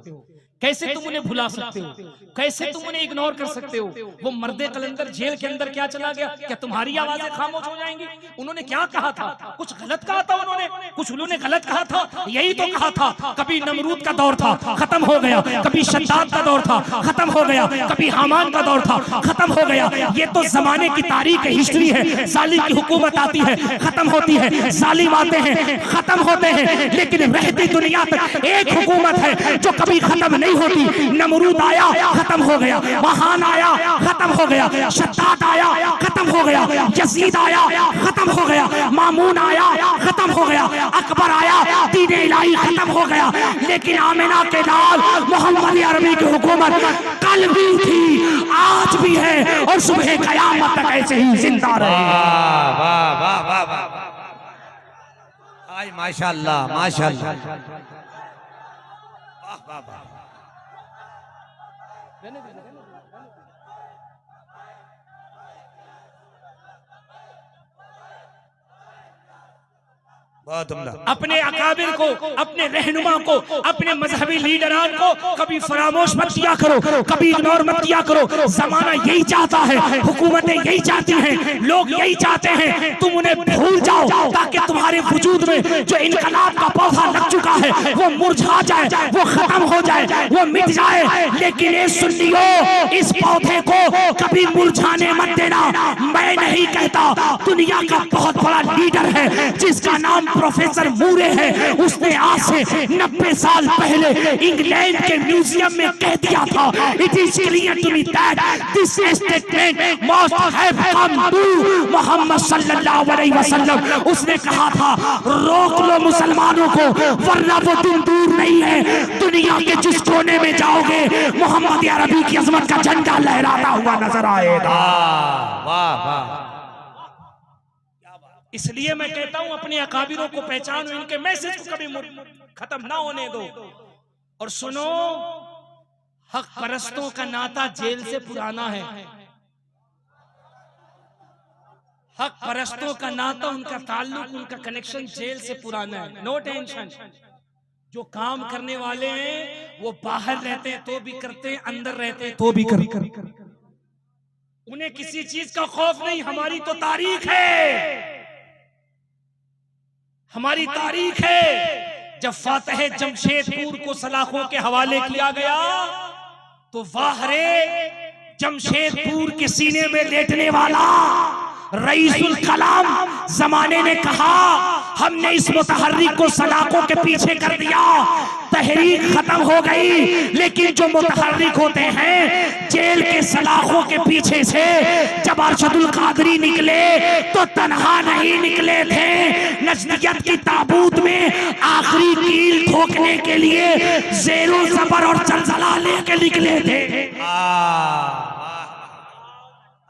कैसे तुम उन्हें भुला सकते हो, कैसे तुम उन्हें इग्नोर कर सकते हो। वो मर्दे कलंदर जेल के अंदर क्या चला गया, क्या तुम्हारी आवाजें खामोश हो जाएंगी? उन्होंने क्या कहा था, कुछ गलत कहा था उन्होंने, कुछ उन्होंने गलत कहा था, यही तो कहा था। कभी नमरूद का दौर था, खत्म हो गया, कभी शद्दाद का दौर था, खत्म हो गया, कभी हामान का दौर था, खत्म हो गया। ये तो जमाने की तारीख है, हिस्ट्री है। जालिम की हुकूमत आती है, खत्म होती है, जालिम आते हैं, खत्म होते हैं, लेकिन रहती दुनिया तक एक हुकूमत है जो कभी खत्म नहीं होती। नमरूद आया, खत्म हो गया, महान आया, खत्म हो गया, शद्दाद आया, खत्म हो गया, यजीद आया, खत्म हो गया, मामून आया, खत्म हो गया, अकबर आया, दीन इलाही खत्म हो गया। लेकिन आमिना के लाल मोहम्मद अरबी की हुकूमत कल भी थी, आज भी है और सुबह कयामत तक ऐसे ही जिंदा रहे। वाह वाह वाह वाह वाह, आज माशाअल्लाह माशाअल्लाह, वाह वाह वाह। बहुत उम्दा। अपने अकाबिर को, अपने रहनुमा को, अपने मजहबी लीडरान को कभी फरामोश मत किया करो, कभी इग्नोर मत किया करो। जमाना यही चाहता है, हुकूमतें यही चाहती हैं, लोग यही चाहते हैं, तुम उन्हें भूल जाओ ताकि तुम्हारे वजूद में जो इनकलाब का पौधा लग चुका है वो मुरझा जाए, वो खत्म हो जाए, वो मिट जाए। लेकिन ये सुन्नियों, इस पौधे को कभी मुरझाने मत देना। मैं नहीं कहता, दुनिया का बहुत बड़ा लीडर है जिसका नाम प्रोफेसर मूरे है, उसने आज से 90 साल पहले इंग्लैंड के म्यूजियम में कह दिया था, it is clear to me that this statement must have come to Muhammad सल्लल्लाहु अलैहि वसल्लम। उसने कहा था, रोक लो मुसलमानों को, वरना वो दिन दूर नहीं है, दुनिया के जिस कोने में जाओगे मोहम्मद अरबी की अजमत का झंडा लहराता हुआ नजर आएगा। वाह वाह। इसलिए मैं कहता हूं, अपने अकाबिरों को पहचानो, इनके मैसेज को कभी खत्म ना होने दो। और सुनो, हक परस्तों का नाता जेल से पुराना है। हक परस्तों का नाता, उनका ताल्लुक, उनका कनेक्शन जेल से पुराना है। No tension. जो काम करने वाले हैं वो बाहर रहते हैं तो भी करते हैं, अंदर रहते हैं तो भी करते हैं। उन्हें किसी चीज का खौफ नहीं। हमारी तो तारीख है, हमारी तारीख है। जब फातह जमशेदपुर को सलाखों के हवाले किया गया तो वाह रे, जमशेदपुर के सीने में लेटने वाला रईसुल कलाम जमाने ने कहा, हमने इस मुतहर्रिक को सलाखों के पीछे कर दिया, तहरीक खत्म हो गई। लेकिन जो मुतहर्रिक होते हैं जेल के सलाखों के पीछे से, जब अरशदुल कादरी निकले तो तन्हा नहीं निकले थे, नजदियत की ताबूत में आखिरी कील ठोकने के लिए ज़ेरो ज़बर और जलजला लेके निकले थे।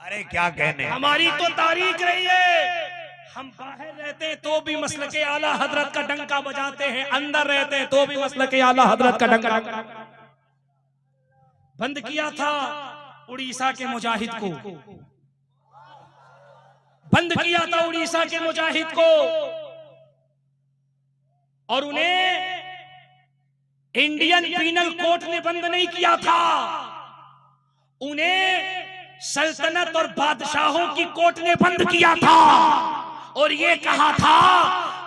अरे क्या कहने, हमारी तो तारीख रही है। हम बाहर रहते हैं तो भी मसलके आला हजरत का डंका बजाते हैं, अंदर रहते हैं तो भी मसलके आला हजरत का डंका। बंद किया था उड़ीसा के मुजाहिद को, बंद किया था उड़ीसा के मुजाहिद को, और उन्हें इंडियन पीनल कोड ने बंद नहीं किया था, उन्हें सल्तनत और बादशाहों की कोर्ट ने बंद किया था और ये कहा था,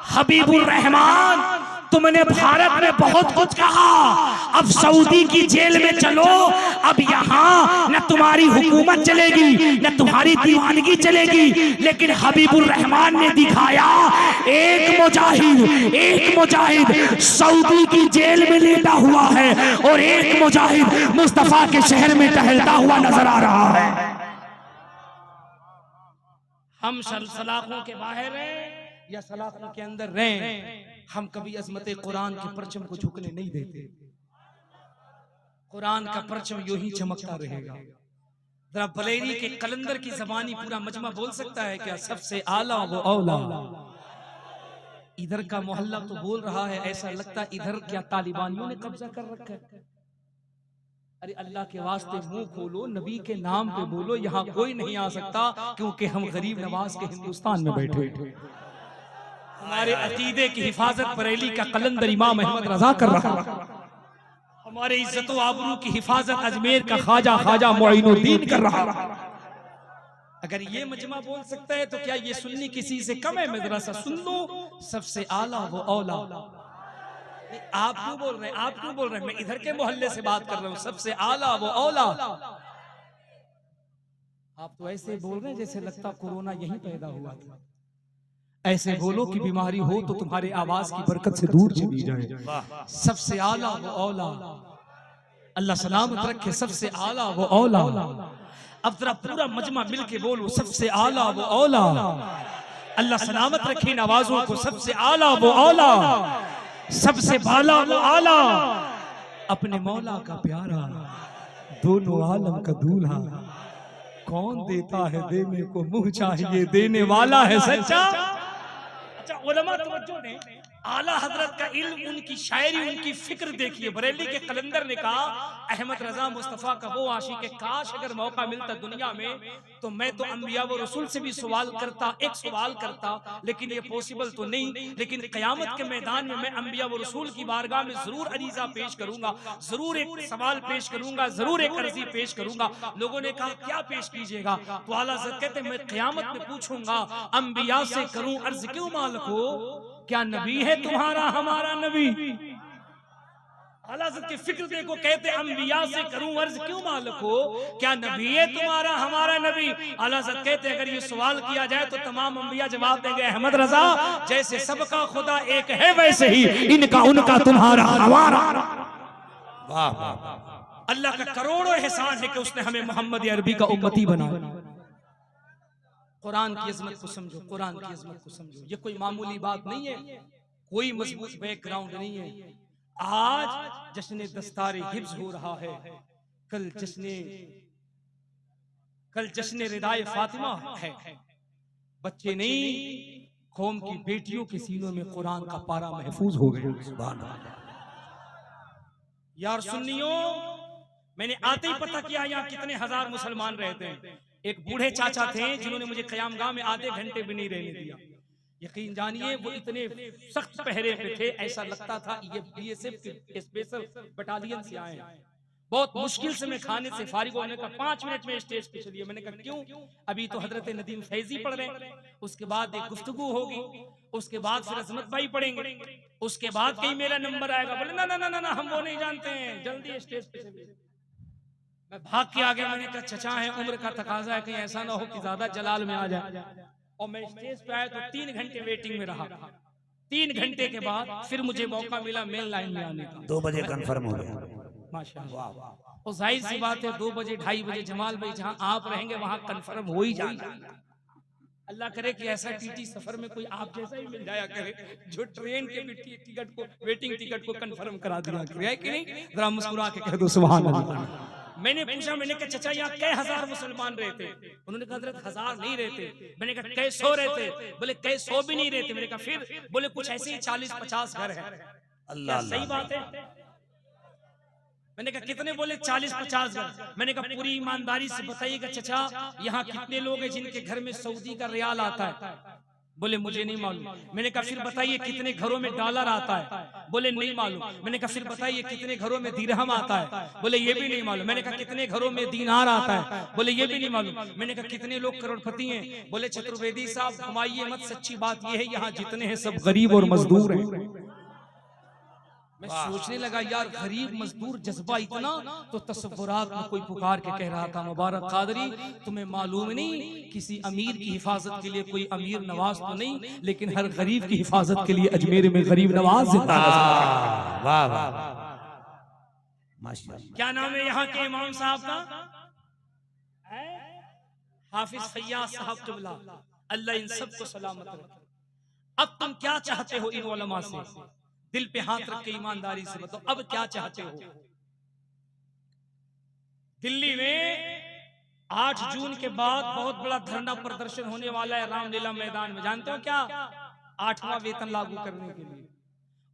हबीबुर रहमान तुमने भारत में बहुत कुछ कहा, अब सऊदी की जेल में चलो, अब यहाँ न तुम्हारी हुकूमत चलेगी न तुम्हारी दीवानगी चलेगी। लेकिन हबीबुर रहमान ने दिखाया, एक मुजाहिद सऊदी की जेल में लेटा हुआ है और एक मुजाहिद मुस्तफा के शहर में टहलता हुआ नजर आ रहा है। हम सलाखों के बाहर हैं या सलाखों के अंदर रहें, हम कभी अजमत कुरान के परचम को झुकने नहीं देते। कुरान का परचम यूं ही चमकता रहेगा। जरा बरेली के कलंदर की जबानी पूरा मजमा बोल सकता है क्या? सबसे आला वो औला। इधर का मोहल्ला तो बोल रहा है, ऐसा लगता इधर क्या तालिबानियों ने कब्जा कर रखा है। अरे अल्लाह के वास्ते मुंह खोलो, नबी के नाम पे बोलो, यहाँ कोई नहीं आ सकता क्योंकि हम गरीब नवाज के हिंदुस्तान में बैठे। हमारे अकीदे की हिफाजत बरेली का कलंदर इमाम अहमद रजा कर रहा है। हमारे इज्जत व आबरू की हिफाजत अजमेर का ख्वाजा मोइनुद्दीन कर रहा है। अगर ये मजमा बोल सकता है तो क्या ये सुन्नी किसी से कम है? मैं जरा सा सुन लो। सबसे आला वो औला। आप क्यों बोल रहे हैं? आप क्यों बोल रहे हैं? मैं इधर के मोहल्ले से बात कर रहा हूं। सबसे आला वो औला। आप तो ऐसे बोल रहे हैं जैसे लगता कोरोना यहीं पैदा हुआ था। ऐसे बोलो कि बीमारी हो तो तुम्हारे आवाज की बरकत से दूर चली जाए। सबसे आला वो औला, अल्लाह सलामत रखे। सबसे आला वो औला। अब जरा पूरा मजमा मिलके बोलो, सबसे आला वो औला। अल्लाह सलामत रखे इन आवाजों को। सबसे आला वो औला, सबसे बाला वो आला, अपने मौला का प्यारा, दोनों आलम का दूल्हा। कौन देता है देने को मुंह चाहिए, देने वाला है सच्चा। अच्छा, उलमा तवज्जो दें। आला हजरत का इल्म, उनकी शायरी, उनकी फिक्र देखिए। बरेली के कलंदर ने कहा, अहमद रजा मुस्तफा का वो आशिक है, काश अगर मौका मिलता दुनिया में तो मैं तो अंबिया व रसूल से भी सवाल करता, एक सवाल करता, लेकिन ये पॉसिबल तो नहीं। लेकिन कयामत के मैदान में मैं अंबिया व रसूल की बारगाह में जरूर अरीजा पेश करूंगा, जरूर एक सवाल पेश करूंगा, जरूर एक अर्जी पेश करूंगा। लोगों ने कहा क्या पेश कीजिएगा? तो आला हज़रत कहते मैं कयामत में पूछूंगा, अंबिया से करूं अर्ज क्यों मालिक हो, क्या नबी है तुम्हारा हमारा नबी? आला हज़रत की फिक्र देखो। कहते अंबिया से करूं अर्ज क्यों मालिक हो, क्या नबी है तुम्हारा हमारा नबी? आला हज़रत कहते अगर ये सवाल किया जाए तो तमाम अंबिया जवाब देंगे, अहमद रजा जैसे सबका खुदा एक है वैसे ही इनका उनका तुम्हारा हमारा। वाह वाह। अल्लाह का करोड़ों एहसान है कि उसने हमें मोहम्मद अरबी का उम्मती बनाया। कुरान की अजमत को समझो, कुरान की अजमत को समझो। ये कोई मामूली बात नहीं है, कोई मजबूत बैकग्राउंड नहीं है। आज जश्न दस्तारे हिफ्ज हो रहा है, कल जश्न रिदाए फातिमा है। बच्चे नहीं, कौम की बेटियों के सीनों में कुरान का पारा महफूज हो गया। यार सुन्नियों, मैंने आते ही पता किया यहाँ कितने हजार मुसलमान रहते हैं। एक बूढ़े चाचा थे जिन्होंने मुझे कयामगाह में आधे घंटे भी नहीं रहने दिया। यकीन जानिए वो इतने सख्त पहरे पे थे, ऐसा लगता था ये बीएसएफ के स्पेशल बटालियन से आए हैं। बहुत मुश्किल से मैं खाने से फारिग होने का 5 मिनट में स्टेज पे चलिए। मैंने कहा क्यों? अभी तो हजरत नदीम फैजी पढ़ रहे हैं, उसके बाद एक गुफ्तगू होगी, उसके बाद फिर अजमत भाई पढ़ेंगे, उसके बाद कहीं मेरा नंबर आएगा। बोले ना ना ना ना, ना हम वो नहीं जानते हैं, जल्दी स्टेज पे चलिए। मैं भाग के आ गया। मैंने कहा चचा है, उम्र का तकाजा है, कहीं ऐसा ना हो कि ज्यादा जलाल में आ जाए। और मैं स्टेज पे आया तो 3 घंटे वेटिंग में रहा। 3 घंटे के बाद फिर मुझे मौका मिला मेन लाइन में आने का। 2 बजे कंफर्म हो गया। माशाअल्लाह। और जाहिर सी बात है 2 बजे 2:30 बजे जमाल भाई जहां आप रहेंगे वहां कंफर्म हो ही जाएगा। अल्लाह करे कि ऐसा टीटी सफर में कोई आप जैसा ही मिल जाया करे जो ट्रेन के भी टिकट को, वेटिंग टिकट को कंफर्म करा दिया करे, कि नहीं? जरा मुस्कुरा के कह दो सुभान अल्लाह। मैंने पूछा, मैंने कहा चचा यहाँ कई हजार मुसलमान रहते? उन्होंने कहा हज़रत 1000 नहीं रहते। मैंने कहा कई 100 रहते? बोले कई 100 भी नहीं रहते। मैंने कहा फिर? बोले कुछ ऐसे ही 40-50 घर है। अल्लाह सही बात है? मैंने कहा कितने? बोले 40-50 घर। मैंने कहा पूरी ईमानदारी से बताइएगा चचा यहाँ कितने लोग हैं जिनके घर में सऊदी का रियाल आता है? बोले मुझे नहीं मालूम। मैंने कहा फिर बताइए कितने घरों में डॉलर आता है? बोले नहीं मालूम। मैंने कहा फिर बताइए कितने घरों में दिरहम आता है? बोले ये भी नहीं मालूम। मैंने कहा कितने घरों में दीनार आता है? बोले ये भी नहीं मालूम। मैंने कहा कितने लोग करोड़पति हैं? बोले चतुर्वेदी साहब घुमाइए मत, सच्ची बात ये है यहाँ जितने हैं सब गरीब और मजदूर हैं। मैं सोचने लगा यार गरीब मजदूर जज्बा इतना, तो तसव्वुरात में कोई पुकार के कह रहा था मुबारक कादरी तुम्हें मालूम नहीं किसी अमीर की हिफाजत के लिए कोई अमीर नवाज तो नहीं, लेकिन हर गरीब की हिफाजत के लिए अजमेर में गरीब नवाज जिंदा है। वाह वाह माशाअल्लाह। क्या नाम है यहाँ के इमाम साहब का? हाफिज फैयाज साहब किबला, अल्लाह इन सबको सलामत रखे। अब तुम क्या चाहते हो इन उलमा से? दिल पे हाथ रख के ईमानदारी से बताओ, अब क्या चाहते हो? दिल्ली में 8 जून के बाद बहुत बड़ा धरना प्रदर्शन होने वाला है रामलीला मैदान में। जानते हो क्या? 8वां वेतन लागू करने के लिए।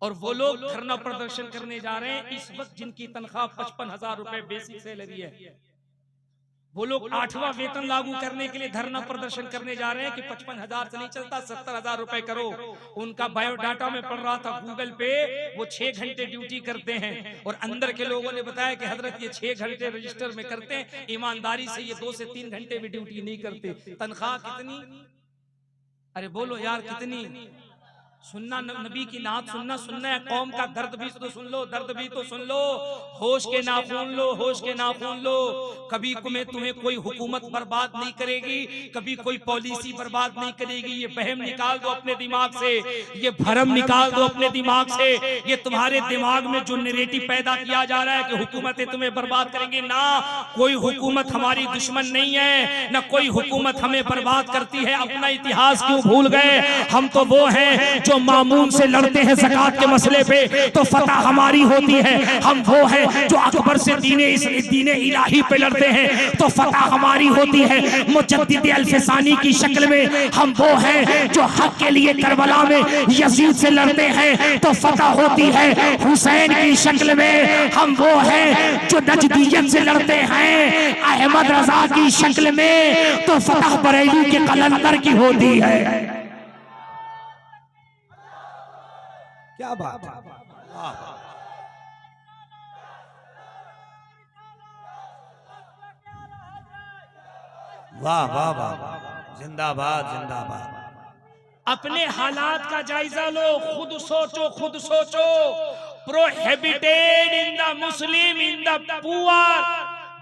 और वो लोग धरना प्रदर्शन करने जा रहे हैं इस वक्त जिनकी तनख्वाह 55,000 रुपए बेसिक सैलरी है। वो लोग 8वां वेतन लागू करने के लिए धरना प्रदर्शन करने जा रहे हैं कि 55,000 से नहीं चलता, 70,000 रुपए करो। उनका बायोडाटा में पढ़ रहा था गूगल पे, वो 6 घंटे ड्यूटी करते हैं और अंदर के लोगों ने बताया कि हजरत ये 6 घंटे रजिस्टर में करते हैं, ईमानदारी से ये 2 से 3 घंटे भी ड्यूटी नहीं करते। तनख्वाह कितनी? अरे बोलो यार कितनी? सुनना नबी की नात सुनना है, कौम का दर्द भी तो सुन लो, दर्द भी तो सुन लो। होश के नाखून लो, होश के नाखून लो। कभी तुम्हें कोई हुकूमत बर्बाद नहीं करेगी, कभी कोई पॉलिसी बर्बाद नहीं करेगी। ये बहम निकाल दो अपने दिमाग से, ये भरम निकाल दो अपने दिमाग से। ये तुम्हारे दिमाग में जो नैरेटिव पैदा किया जा रहा है कि हुकूमतें तुम्हें बर्बाद करेंगी, ना, कोई हुकूमत हमारी दुश्मन नहीं है, ना कोई हुकूमत हमें बर्बाद करती है। अपना इतिहास क्यों भूल गए? हम तो वो हैं जो मामून से लड़ते हैं ज़कात के मसले पे तो फतह हमारी होती है। हम वो हैं जो अकबर से दीने इलाही पे लड़ते हैं तो फतह हमारी होती है। मुजद्दिद अल-फिसानी की शक्ल में हम वो हैं जो हक के लिए करबला में यजीद से लड़ते हैं तो फतह होती है। हुसैन की शक्ल में हम वो हैं जो नजदियत से लड़ते हैं। अहमद रजा की शक्ल में तो फतह बरेली के कलंदर की होती है। क्या बात है, वाह वाह वाह, जिंदाबाद जिंदाबाद। अपने हालात का जायजा लो, खुद सोचो, खुद सोचो। Prohibited in the Muslim in the poor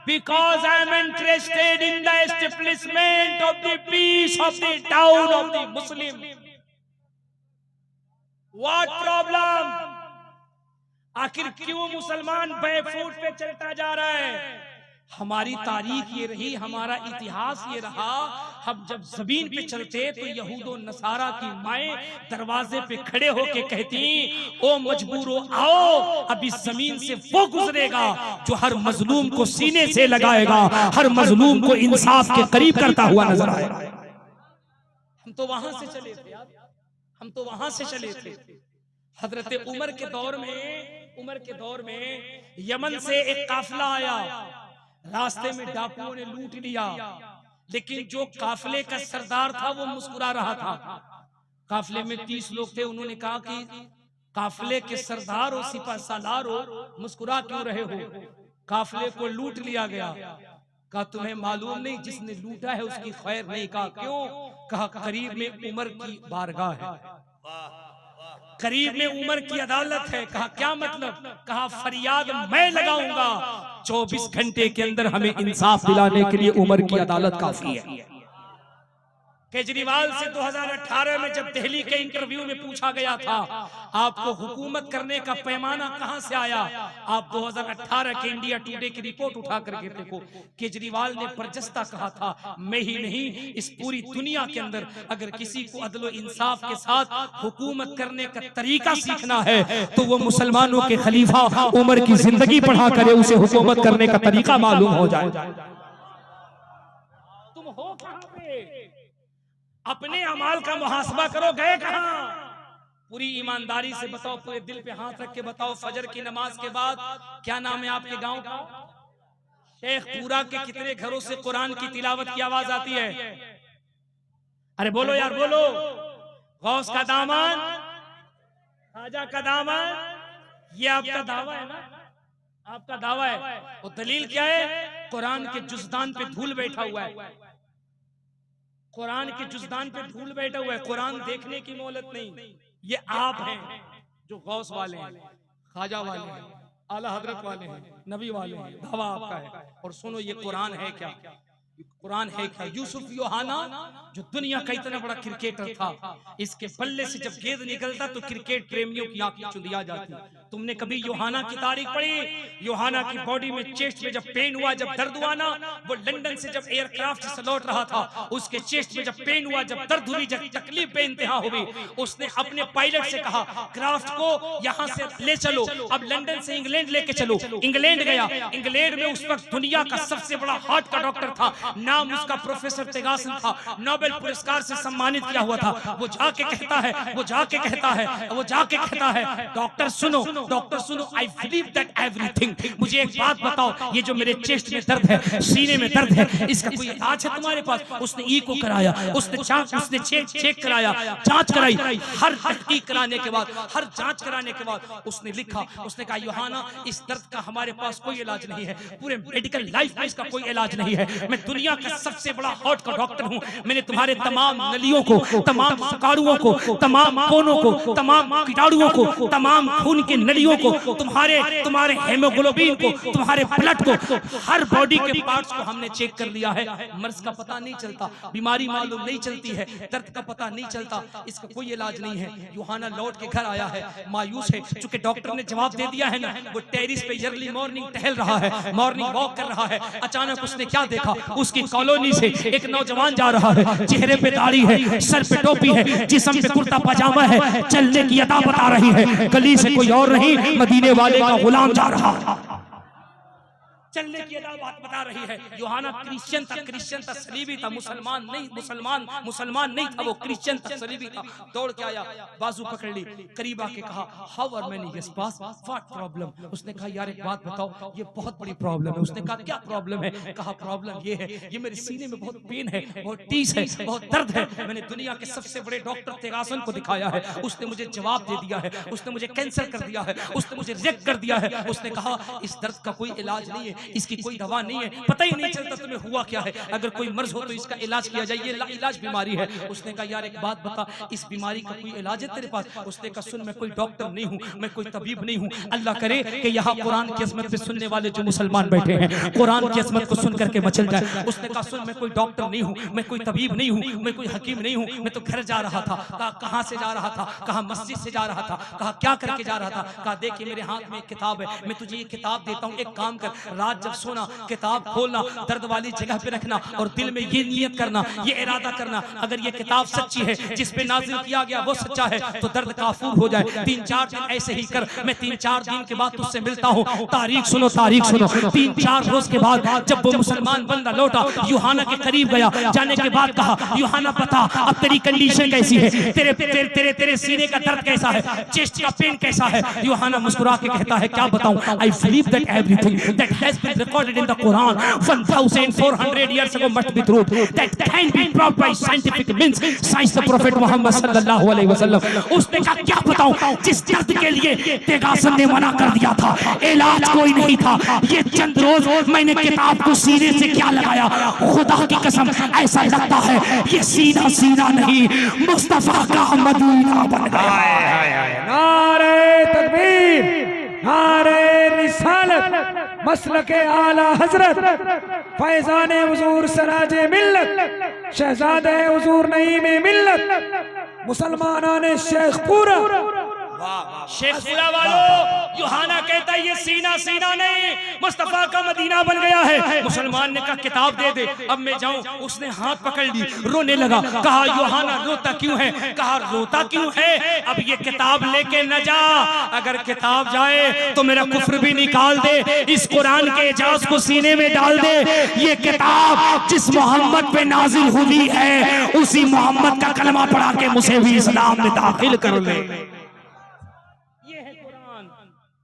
because I am interested in the establishment of the peace of the town of the Muslim. What problem? आखिर क्यों मुसलमान बैफूट पे चलता जा रहा है? हमारी तारीख ये रही, हमारा इतिहास ये रहा। हम जब जमीन पे चलते तो यहूदो नसारा की माएं दरवाजे पे खड़े होके कहती, ओ मजबूरो आओ, अब इस जमीन से वो गुजरेगा जो हर मजलूम को सीने से लगाएगा, हर मजलूम को इंसाफ के करीब करता हुआ नजर आएगा। हम तो वहां से चले थे, हम तो वहां से चले थे। हजरत उमर के दौर में यमन से एक काफिला आया, रास्ते में डाकुओं ने लूट लिया, लेकिन जो काफिले का सरदार था वो मुस्कुरा रहा था। काफिले में 30 लोग थे। उन्होंने कहा कि काफिले के सरदार और सिपा सालार हो, मुस्कुरा क्यों रहे हो? काफिले को लूट लिया गया। कहा तुम्हें मालूम नहीं जिसने लूटा है उसकी खैर नहीं। कहा क्यों? कहा करीब में उमर की बारगाह है, करीब में उमर की अदालत है। कहा क्या मतलब? कहा फरियाद मैं लगाऊंगा, 24 घंटे के अंदर हमें इंसाफ दिलाने के लिए उमर की अदालत काफी है। केजरीवाल से 2018 में जब दिल्ली के इंटरव्यू में पूछा गया था आपको हुकूमत करने का पैमाना कहां से आया, आप 2018 के इंडिया टुडे की रिपोर्ट उठा करके देखो। केजरीवाल ने बरजस्ता कहा था, मैं ही नहीं इस पूरी दुनिया के अंदर अगर किसी को अदल इंसाफ के साथ हुकूमत करने का तरीका सीखना है तो वो मुसलमानों के खलीफा उमर की जिंदगी पढ़ा करे उसे हुकूमत करने का तरीका मालूम हो जाए। तुम हो कहां पे? अपने अमाल का मुहासबा करो, गए कहां? पूरी ईमानदारी से बताओ, पूरे दिल पे हाथ रख के बताओ, फजर की नमाज के बाद क्या नाम है आपके गांव का? शेखपुरा के कितने घरों से कुरान की तिलावत की आवाज आती है? अरे बोलो यार बोलो। गौस का दामन, खाजा का दामन, ये आपका दावा है ना? आपका दावा है। और दलील क्या है? कुरान के जुज़दान पे धूल बैठा हुआ है, कुरान के जुज़दान पे धूल बैठा हुआ है। कुरान देखने की मोहलत नहीं। ये आप हैं जो गौस वाले हैं, खाजा वाले हैं, आला हजरत वाले हैं, नबी वाले हैं। दावा आपका है। और सुनो ये कुरान है क्या? कुरान है क्या? यूसुफ योहाना जो दुनिया का इतना बड़ा क्रिकेटर था, इसके बल्ले से जब गेंद निकलता तो क्रिकेट प्रेमियों की आंखें चुंधिया जाती। तुमने कभी योहाना की तारीख पढ़ी? योहाना की बॉडी में, चेस्ट में जब पेन हुआ, जब दर्द हुआ ना, वो लंदन से जब एयरक्राफ्ट से लौट रहा था, उसके चेस्ट में जब पेन हुआ, जब दर्द हुई, जब तकलीफ बेइंतहा हुई, उसने अपने पायलट से कहा क्राफ्ट को यहां से ले चलो, अब लंदन से इंग्लैंड लेके चलो। इंग्लैंड गया। इंग्लैंड में उस वक्त दुनिया का सबसे बड़ा हार्ट का डॉक्टर था, नाम उसका प्रोफेसर तेगासन था, नोबेल पुरस्कार से सम्मानित किया हुआ था। वो जाके कहता है, वो जाके कहता है, वो जाके कहता है, डॉक्टर सुनो, डॉक्टर सुनो, आई बिलीव दैट एवरीथिंग। मुझे एक बात बताओ, ये जो मेरे चेस्ट में दर्द है, सीने में दर्द है, इसका कोई इलाज है तुम्हारे पास? उसने ईको कराया, उसने चेक कराया, जांच कराई, हर तहकीक कराने के बाद, हर जांच कराने के बाद उसने लिखा, उसने कहा यूहाना इस दर्द का हमारे पास कोई इलाज नहीं है, पूरे मेडिकल लाइफ में इसका कोई इलाज नहीं है। मैं दुनिया का सबसे बड़ा हार्ट का डॉक्टर हूं। मैंने तुम्हारे तमाम नलियों को, तमाम सुकारुओं को, तमाम कोनों को, तमाम कीटाणुओं को, तमाम खून के नलियों को, तुम्हारे हेमोग्लोबिन को, तुम्हारे ब्लड को, हर बॉडी के पार्ट्स को हमने चेक कर लिया है। मर्ज का पता नहीं चलता, बीमारी मालूम नहीं चलती है, दर्द का पता नहीं चलता, इसका कोई इलाज नहीं है। यूहाना लौट के घर आया है, मायूस है, चूंकि डॉक्टर ने जवाब दे दिया है ना। वो टेरिस पे अर्ली मॉर्निंग टहल रहा है, मॉर्निंग वॉक कर रहा है। अचानक उसने क्या देखा, उसकी कॉलोनी से एक नौजवान जा रहा है, चेहरे पे दाढ़ी है, सर पे टोपी है, जिस्म पे कुर्ता पजामा है, चलने की अदा बता रही है। गली से कोई और नहीं, मदीने वाले का गुलाम जा रहा है, चलने की बात बता रही है। यूहाना क्रिश्चियन था, सलीबी था, मुसलमान नहीं था, वो क्रिश्चियन था, सलीबी था। दौड़ के आया, बाजू पकड़ ली, करीब आके कहा, how are many yes pass, what problem? उसने कहा यार एक बात बताओ, ये बहुत बड़ी प्रॉब्लम है। उसने कहा क्या प्रॉब्लम है? कहा प्रॉब्लम ये है, ये मेरे सीने में बहुत पेन है, बहुत टीस है, बहुत दर्द है। मैंने दुनिया के सबसे बड़े डॉक्टर तेगासन को दिखाया है, उसने मुझे जवाब दे दिया है, उसने मुझे कैंसिल कर दिया है, उसने मुझे रिजेक्ट कर दिया है। उसने कहा इस दर्द का कोई इलाज नहीं है, इसकी कोई दवा नहीं है, पता ही नहीं चलता तुम्हें हुआ क्या है। अगर कोई मर्ज हो तो इसका इलाज किया जाए, ये इलाज बीमारी है। उसने कहा यार एक बात बता, इस बीमारी का कोई इलाज है तेरे पास? उसने कहा सुन, मैं कोई डॉक्टर नहीं हूँ, मैं कोई तबीब नहीं हूँ। अल्लाह करे कि यहाँ कुरान की अज़मत पे सुनने वाले जो मुसलमान बैठे हैं, कुरान की अज़मत को सुन करके मचल जाए। उसने कहा सुन, मैं कोई डॉक्टर नहीं हूँ, मैं कोई तबीब नहीं हूँ, मैं कोई हकीम नहीं हूँ, मैं तो घर जा रहा था। कहा कहाँ से जा रहा था? कहा मस्जिद से जा रहा था। कहा क्या करके जा रहा था? कहा देखिए मेरे हाथ में एक किताब है, मैं तुझे ये किताब देता हूँ, एक काम कर, रात जब सोना किताब खोलना, दर्द वाली जगह पे रखना और दिल में ये नियत करना, ये इरादा करना, अगर ये किताब सच्ची है, जिस पे नाजिल किया गया वो सच्चा है, तो दर्द काफूर हो जाए। 3-4 दिन ऐसे ही कर, मैं 3-4 दिन के बाद तुझसे मिलता हूँ। तारीख सुनो, तारीख सुनो। 3-4 रोज के बाद जब वो मुसलमान बंदा लौटा, यूहाना के करीब गया, जाने के बाद कहा यूहाना बता अब तेरी कंडीशन कैसी है, तेरे सीने का दर्द कैसा है, चेस्ट का पेन कैसा है? यूहाना मुस्कुरा के कहता है क्या बताऊं, I believe that everything that has been recorded in the Quran 1400 years ago must be true, that can be proved by scientific means, science the Prophet Muhammad sallallahu alaihi wasallam। उसने कहा क्या बताऊं, जिस दर्द के लिए तेगासन ने मना कर दिया था, इलाज कोई नहीं था, ये चंद रोज मैंने किताब को सीने से क्या लगाया, खुदा की कसम ऐसा लगता है ये सीना सीना नहीं, मुस्तफा का मदीना बन गया। नारे तकबीर, नारे रिसालत, मसलके आला हजरत, फैजाने हुजूर सराजे मिल्लत, शहजादे हुजूर नईम मिल्लत, मुसलमानाने शेख पूरा। शेख पूरा वालों, यूहाना कहता है ये सीना सीना नहीं, मुस्तफा का मदीना बन गया है। मुसलमान ने कहा किताब दे दे, अब मैं जाऊं। उसने हाथ पकड़ ली, रोने लगा। कहा यूहाना रोता क्यों है? कहा रोता क्यों है? अब ये किताब लेके न जा, अगर किताब जाए तो मेरा कुफ्र भी निकाल दे, इस कुरान के एजाज को सीने में डाल दे। ये किताब जिस मोहम्मद पे नाजिल हुई है, उसी मोहम्मद का कलमा पढ़ा के मुझे भी इस्लाम में दाखिल कर ले।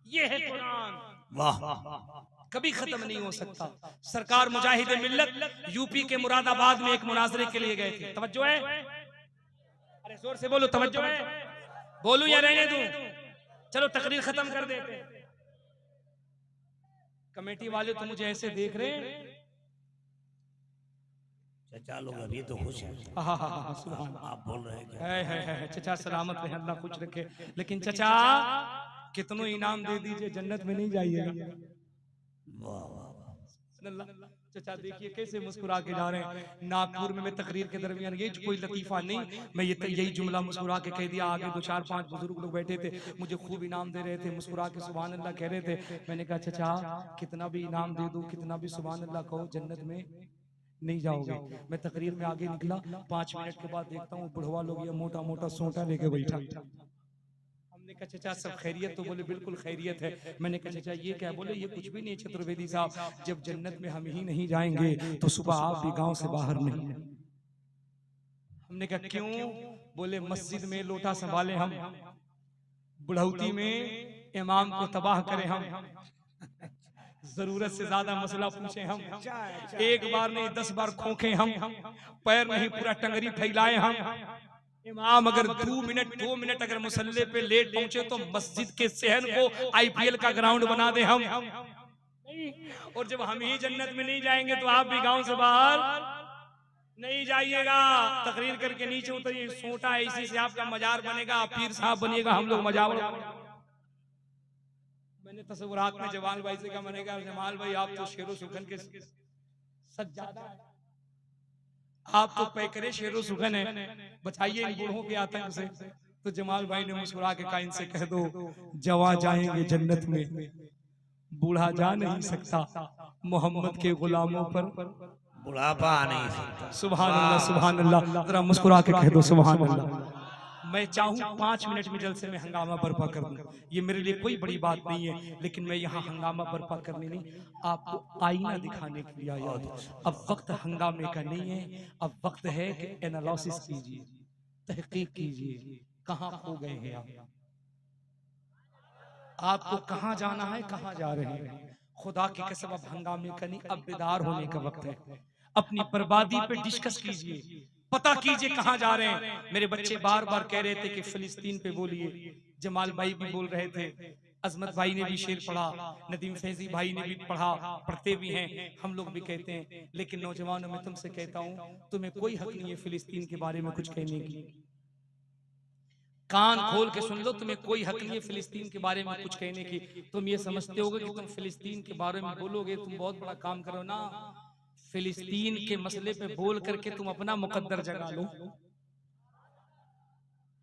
ये है कुरान, वाह, कभी खत्म नहीं हो सकता। सरकार मुजाहिद मिल्लत यूपी के मुरादाबाद में एक मुनाजरे के लिए गए थे। तवज्जो है? अरे जोर से बोलो, तवज्जो है? बोलूं या रहने दूं? चलो तकरीर खत्म कर देते। कमेटी वाले तो मुझे ऐसे देख रहे हैं, चचा लोग अभी तो खुश हैं। सुभान आप बोल रहे हैं है चचा सलामत रहे, अल्लाह खुश रखे। लेकिन चचा कितनों इनाम दे दीजिए, जन्नत में नहीं जाइएगा। चचा देखिए कैसे मुस्कुरा के जा रहे हैं। नागपुर में मैं तकरीर के दरमियान, ये कोई लतीफा नहीं, मैं यही जुमला मुस्कुरा के कह दिया। आगे 2-4-5 बुजुर्ग लोग बैठे थे, मुझे खूब इनाम दे रहे थे, मुस्कुरा के सुभान अल्लाह कह रहे थे। मैंने कहा चचा कितना भी इनाम दे दूं, कितना भी सुभान अल्लाह कहो, जन्नत में नहीं जाओगे। मैं तकरीर में आगे निकला, 5 मिनट के बाद देखता हूँ बुढ़वा लोग ये मोटा मोटा सोटा लेके बैठा। मैंने कहा चाचा सब खैरियत? तो बोले बिल्कुल खैरियत है। मैंने कहा चाचा ये क्या? बोले ये कुछ भी नहीं चतुर्वेदी साहब, जब जन्नत में हम ही नहीं जाएंगे तो सुबह आप भी गांव से बाहर नहीं। हमने कहा क्यों? बोले मस्जिद में लोटा संभाले हम, बुढ़ौती में इमाम को तबाह करें हम, जरूरत से ज्यादा मसला पूछे हम, एक बार नहीं 10 बार खोखे हम, पैर नहीं पूरा टंगरी फैलाए हम। इमाम अगर 2 मिनट अगर मुसल्ले पे लेट पहुंचे तो मस्जिद के सहन को आईपीएल का ग्राउंड बना दे हम। और जब हम ही जन्नत में नहीं जाएंगे तो आप भी गांव से बाहर नहीं जाइएगा। तकरीर करके नीचे उतरिए, सोटा इसी से आपका मजार बनेगा, पीर साहब बनिएगा, हम लोग मजाक। मैंने तस्वुरात में जमाल भाई से कहा, मैंने कहा जमाल भाई आप तो शेरो सुखन के सज्जादा है, आप तो पैकरे शेरो सुखन है, बचाइए इन बूढ़ों के आतंक से। तो जमाल भाई ने मुस्कुरा के कहा इनसे कह दो जवा जाएंगे जन्नत में, बूढ़ा जा नहीं सकता मोहम्मद के गुलामों पर बुढ़ापा आ नहीं सकता। सुभान अल्लाह, सुभान अल्लाह। जरा मुस्कुरा के कह दो सुभान अल्लाह। मैं चाहूं 5 मिनट में जलसे में हंगामा बर्पा कर दूं, ये मेरे लिए कोई बड़ी बात नहीं है, लेकिन मैं यहाँ हंगामा बर्पा करने नहीं, आपको आईना दिखाने के लिए आया हूं। अब वक्त हंगामे का नहीं है, अब वक्त है कि एनालिसिस कीजिए, तहकीक कीजिए, कहाँ खो गए हैं आपको कहाँ जाना है, कहाँ जा रहे हैं। खुदा की कसम अब हंगामे का नहीं, अब बेदार होने का वक्त है। अपनी बर्बादी पे डिस्कस कीजिए, पता कीजिए कहां जा रहे हैं। मेरे बच्चे बार बार कह रहे थे कि फिलिस्तीन पे बोलिए, जमाल भाई भी बोल रहे थे, अजमत भाई ने भी शेर पढ़ा, नदीम फैजी भाई ने भी पढ़ा, पढ़ते भी हैं, हम लोग भी कहते हैं। लेकिन नौजवानों में तुमसे कहता हूं, तुम्हें कोई हक नहीं है फिलिस्तीन के बारे में कुछ कहने की। कान खोल के सुन लो, तुम्हें कोई हक नहीं है फिलिस्तीन के बारे में कुछ कहने की। तुम ये समझते होगे कि तुम फिलिस्तीन के बारे में बोलोगे तुम बहुत बड़ा काम करो ना। फिलिस्तीन के मसले पे बोल करके तुम अपना मुकद्दर जगा लो।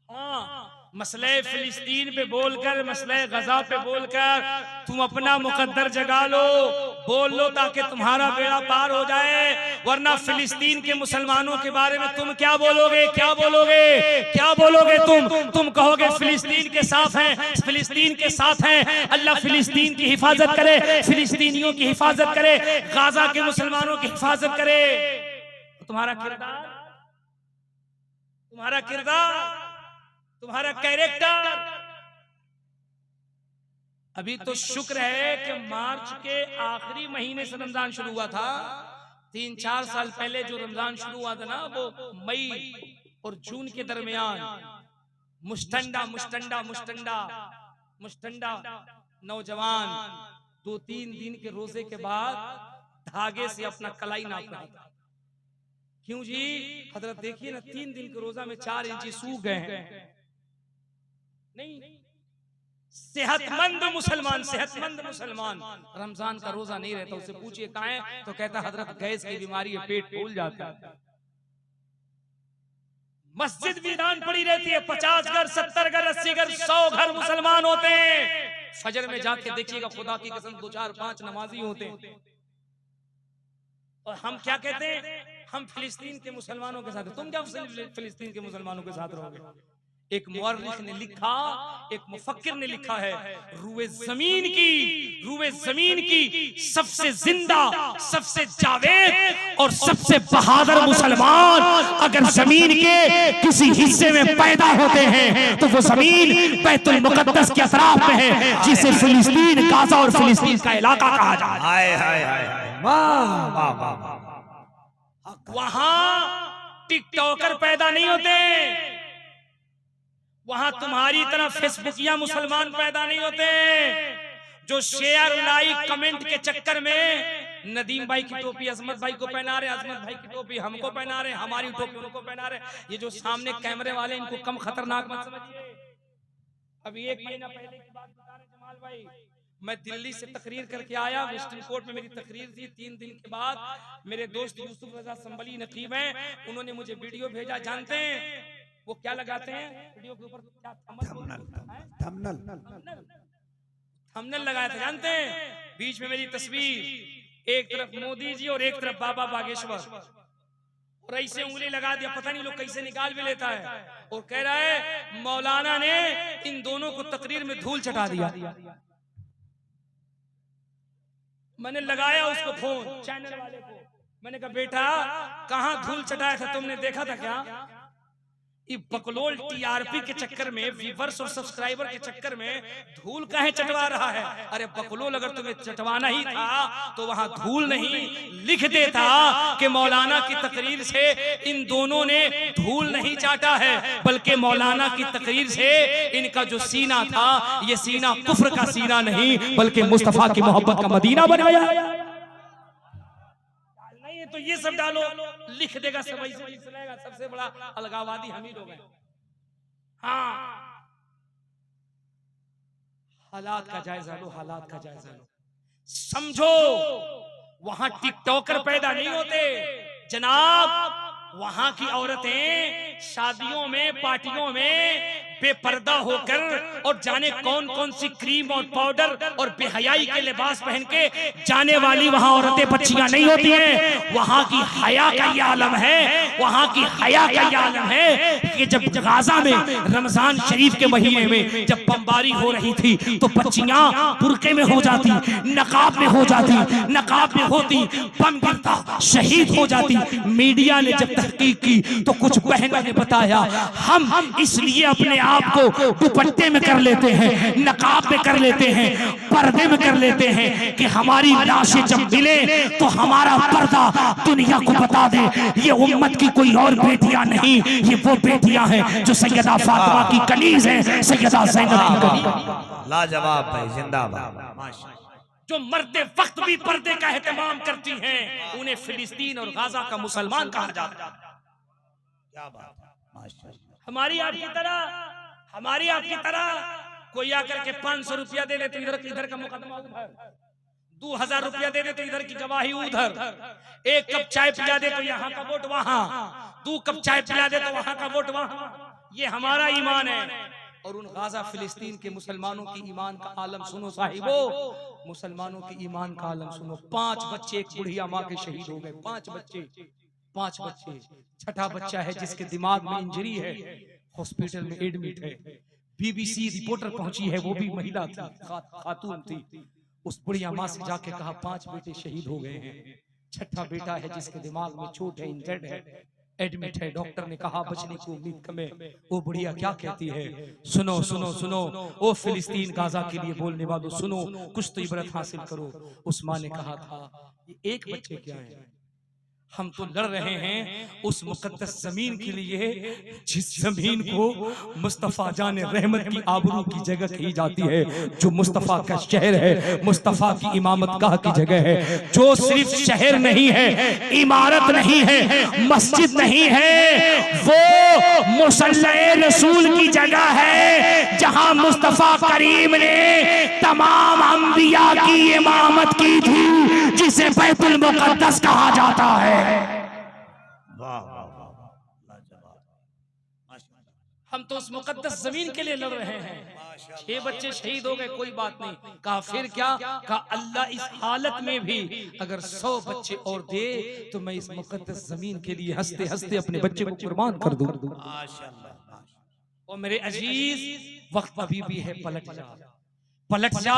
हाँ, मसले फिलिस्तीन पे बोलकर, मसले गजा पे बोलकर तुम अपना मुकद्दर जगा लो, बोल लो ताकि तुम्हारा बेड़ा पार हो जाए। वरना फिलिस्तीन के मुसलमानों के बारे में तुम क्या बोलोगे, क्या बोलोगे, क्या बोलोगे? तुम कहोगे फिलिस्तीन के साथ हैं, फिलिस्तीन के साथ हैं। अल्लाह फिलिस्तीन की हिफाजत करे, फिलिस्तीनियों की हिफाजत करे, गाजा के मुसलमानों की हिफाजत करे। तुम्हारा किरदार, तुम्हारा किरदार, तुम्हारा कैरेक्टर। अभी तो शुक्र है कि मार्च के आखिरी महीने से रमजान शुरू हुआ था। 3-4 साल पहले जो रमजान शुरू हुआ था ना, वो मई और जून के दरमियान मुस्टंडा मुस्टंडा मुस्टंडा मुस्टंडा नौजवान 2-3 दिन के रोजे के बाद धागे से अपना कलाई नाप रहा था। क्यों जी? हजरत देखिए ना, 3 दिन के रोजा में 4 इंची सूख गए हैं। नहीं, सेहतमंद मुसलमान, सेहतमंद मुसलमान रमजान का रोजा नहीं रहता। उससे पूछिए कहाँ है, तो कहता हजरत गैस की बीमारी है, पेट फूल जाता है। मस्जिद वीरान पड़ी रहती है, 50 घर, 70 घर, 80 घर, 100 घर मुसलमान होते हैं। फजर में जाके देखिएगा, खुदा की कसम 2-4-5 नमाजी होते हैं। और हम क्या कहते हैं? हम फिलिस्तीन के मुसलमानों के साथ। तुम क्या फिलिस्तीन के मुसलमानों के साथ रहोगे? एक मुअर्रिख ने लिखा, एक मुफक्किर ने लिखा है, रूए जमीन की सबसे जिंदा, सबसे जावेद और सबसे बहादुर मुसलमान अगर जमीन के किसी हिस्से में पैदा होते हैं तो वो जमीन बैतुल मुकद्दस के अतराफ में है, जिसे फिलिस्तीन, गाजा और फिलिस्तीन का इलाका कहा जाता है। वहां टिकटॉकर पैदा नहीं होते, वहां तुम्हारी तरह फेसबुकिया मुसलमान पैदा नहीं होते जो शेयर, लाइक, कमेंट के चक्कर में नदीम भाई की टोपी अजमत भाई को पहना रहे, अजमत भाई की टोपी हमको पहना रहे, हमारी टोपी उनको पहना रहे। ये जो सामने कैमरे वाले, इनको कम खतरनाक मत समझिए। अभी 1 महीना पहले की बात बता रहे जमाल भाई, मैं दिल्ली से तकरीर करके आया, वेस्टर्न कोर्ट में मेरी तकरीर थी। 3 दिन के बाद मेरे दोस्त यूसुफ रजा संबली नकीब हैं, उन्होंने मुझे वीडियो भेजा। जानते हैं वो क्या लगाते हैं वीडियो के ऊपर? क्या थंबनेल लगाया था, जानते हैं? बीच में मेरी तस्वीर, एक तरफ मोदी जी और एक तरफ बाबा बागेश्वर, और ऐसे उंगली लगा दिया, पता नहीं लोग कैसे निकाल भी लेता है, और कह रहा है मौलाना ने इन दोनों को तकरीर में धूल चटा दिया। मैंने लगाया उसको फोन, चैनल वाले को, मैंने कहा बेटा कहां धूल चटाया था, तुमने देखा था क्या? ये बकलोल टीआरपी के चक्कर में, व्यूअर्स और सब्सक्राइबर के चक्कर में धूल काहे चटवा रहा है? अरे बकलोल, अगर तुम्हें चटवाना ही था तो वहां धूल नहीं लिख देता कि मौलाना की तकरीर से इन दोनों ने धूल नहीं चाटा है, बल्कि मौलाना की तकरीर से इनका जो सीना था, ये सीना कुफ्र का सीना नहीं बल्कि मुस्तफा की मोहब्बत का मदीना बन गया। तो ये सब डालो, लिख देगा सब, ऐसे लिख लेगा, सबसे बड़ा अलगाववादी हम ही लोग हैं। हाँ, हालात का जायजा लो, हालात का जायजा लो, समझो वहां टिकटॉकर पैदा नहीं होते जनाब। वहां की औरतें शादियों में, पार्टियों में बेपर्दा होकर और जाने कौन कौन सी क्रीम और पाउडर और बेहयाई के लिबास पहन के जाने वाली वहां औरतें बच्चियां नहीं होती हैं। वहां की हया का ये आलम है, वहां की हया का ये आलम है कि जब गाजा में रमजान शरीफ के महीने में जब बमबारी हो रही थी तो बच्चियां बुरके में हो जाती, नकाब में हो जाती, नकाब में होती, बम गिरता, शहीद हो जाती। मीडिया ने जब तहकीक की तो कुछ बहनों ने बताया, हम इसलिए अपने आप को दुपट्टे में कर लेते हैं, नकाब में कर लेते हैं, पर्दे में कर लेते हैं कि हमारी लाशें जब मिले तो हमारा पर्दा दुनिया को बता दे ये उम्मत की कोई और बेटियां नहीं, ये वो बेटियां हैं जो सैयदा फातिमा की कनीज हैं, सैयदा ज़ैनब की कनीज। लाजवाब भाई, जिंदाबाद, माशाअल्लाह। जो मर्दे वक्त भी पर्दे का एहतमाम करती हैं, उन्हें फिलिस्तीन और गाजा का मुसलमान कहा जाता है। क्या बात है, माशाअल्लाह। हमारी आपकी तरह कोई आकर के 500 रुपया दे दे तो इधर का मुकदमा उधर, 2000 रुपया दे दे तो इधर की गवाही उधर, 1 कप चाय पिला दे तो यहाँ का वोट वहां, 2 कप चाय पिला दे तो वहां का वोट वहां। ये हमारा ईमान है। और उन गाजा फिलिस्तीन के मुसलमानों की ईमान का आलम सुनो साहिबो, मुसलमानों की ईमान का आलम सुनो। 5 बच्चे एक बुढ़िया माँ के शहीद हो गए, 5 बच्चे। छठा बच्चा है जिसके दिमाग में इंजरी है, हॉस्पिटल में एडमिट है। बीबीसी रिपोर्टर पहुंची है, वो भी महिला थी, खातून थी। उस बुढ़िया माँ से जाके कहा 5 बेटे शहीद हो गए हैं, छठा बेटा है जिसके दिमाग में चोट है, इंजर्ड है, एडमिट है। डॉक्टर ने कहा बचने की उम्मीद कम है। वो बुढ़िया क्या कहती है, सुनो सुनो सुनो, ओ फिलिस्तीन गाजा के लिए बोलने वालों सुनो, कुछ तो इबरत हासिल करो। उस माँ ने कहा था ये एक बच्चे क्या है, हम तो लड़ रहे हैं उस मुकद्दस जमीन के लिए जिस जमीन को मुस्तफा जाने रहमत की आबरू की जगह कही जाती है, जो मुस्तफा का शहर है, मुस्तफा की इमामत गाह की जगह है, जो सिर्फ शहर नहीं है, इमारत नहीं है, मस्जिद नहीं है, वो मुसल्ले रसूल की जगह है, जहां मुस्तफा करीम ने तमाम अंबिया की इमामत की थी, जिसे बैतुल मुकद्दस कहा जाता है। हम तो उस मुकद्दस जमीन के लिए लड़ रहे हैं। 6 बच्चे शहीद हो गए, कोई बात नहीं। कहा फिर क्या? कहा अल्लाह इस हालत में भी अगर 100 बच्चे और दे तो मैं इस मुकद्दस जमीन के लिए हंसते हंसते अपने बच्चे को कुर्बान कर दूं। और मेरे अजीज, वक्त अभी भी है, पलट जा,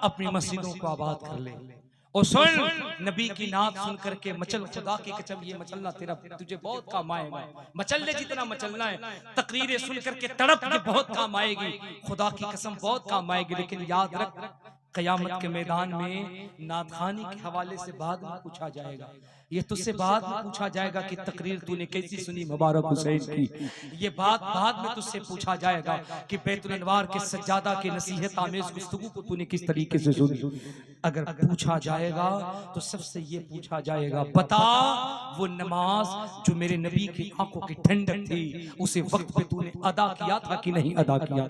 अपनी मस्जिदों को आबाद कर ले। और सुन, नबी की नात सुन करके मचल, खुदा की कसम ये मचलना तेरा तुझे बहुत काम आएगा। मचल ले जितना मचलना है, तकरीरें सुन करके तड़प के बहुत काम आएगी, खुदा की कसम बहुत काम आएगी। लेकिन याद रख, कयामत के मैदान में नाथखानी के हवाले से बाद में पूछा जाएगा। ये तुझसे बाद में पूछा जाएगा कि तकरीर तूने कैसी सुनी मुबारक हुसैन की। ये बात बाद में तुझसे पूछा जाएगा कि बैतुल अनवार के सज्जादा के नसीहत आमेज गुफ्तगू को तूने किस तरीके से सुनी। अगर पूछा जाएगा तो सबसे ये पूछा जाएगा, बता वो नमाज जो मेरे नबी की आंखों की ठंडक थी, उसे वक्त पे तूने अदा किया था कि नहीं अदा किया?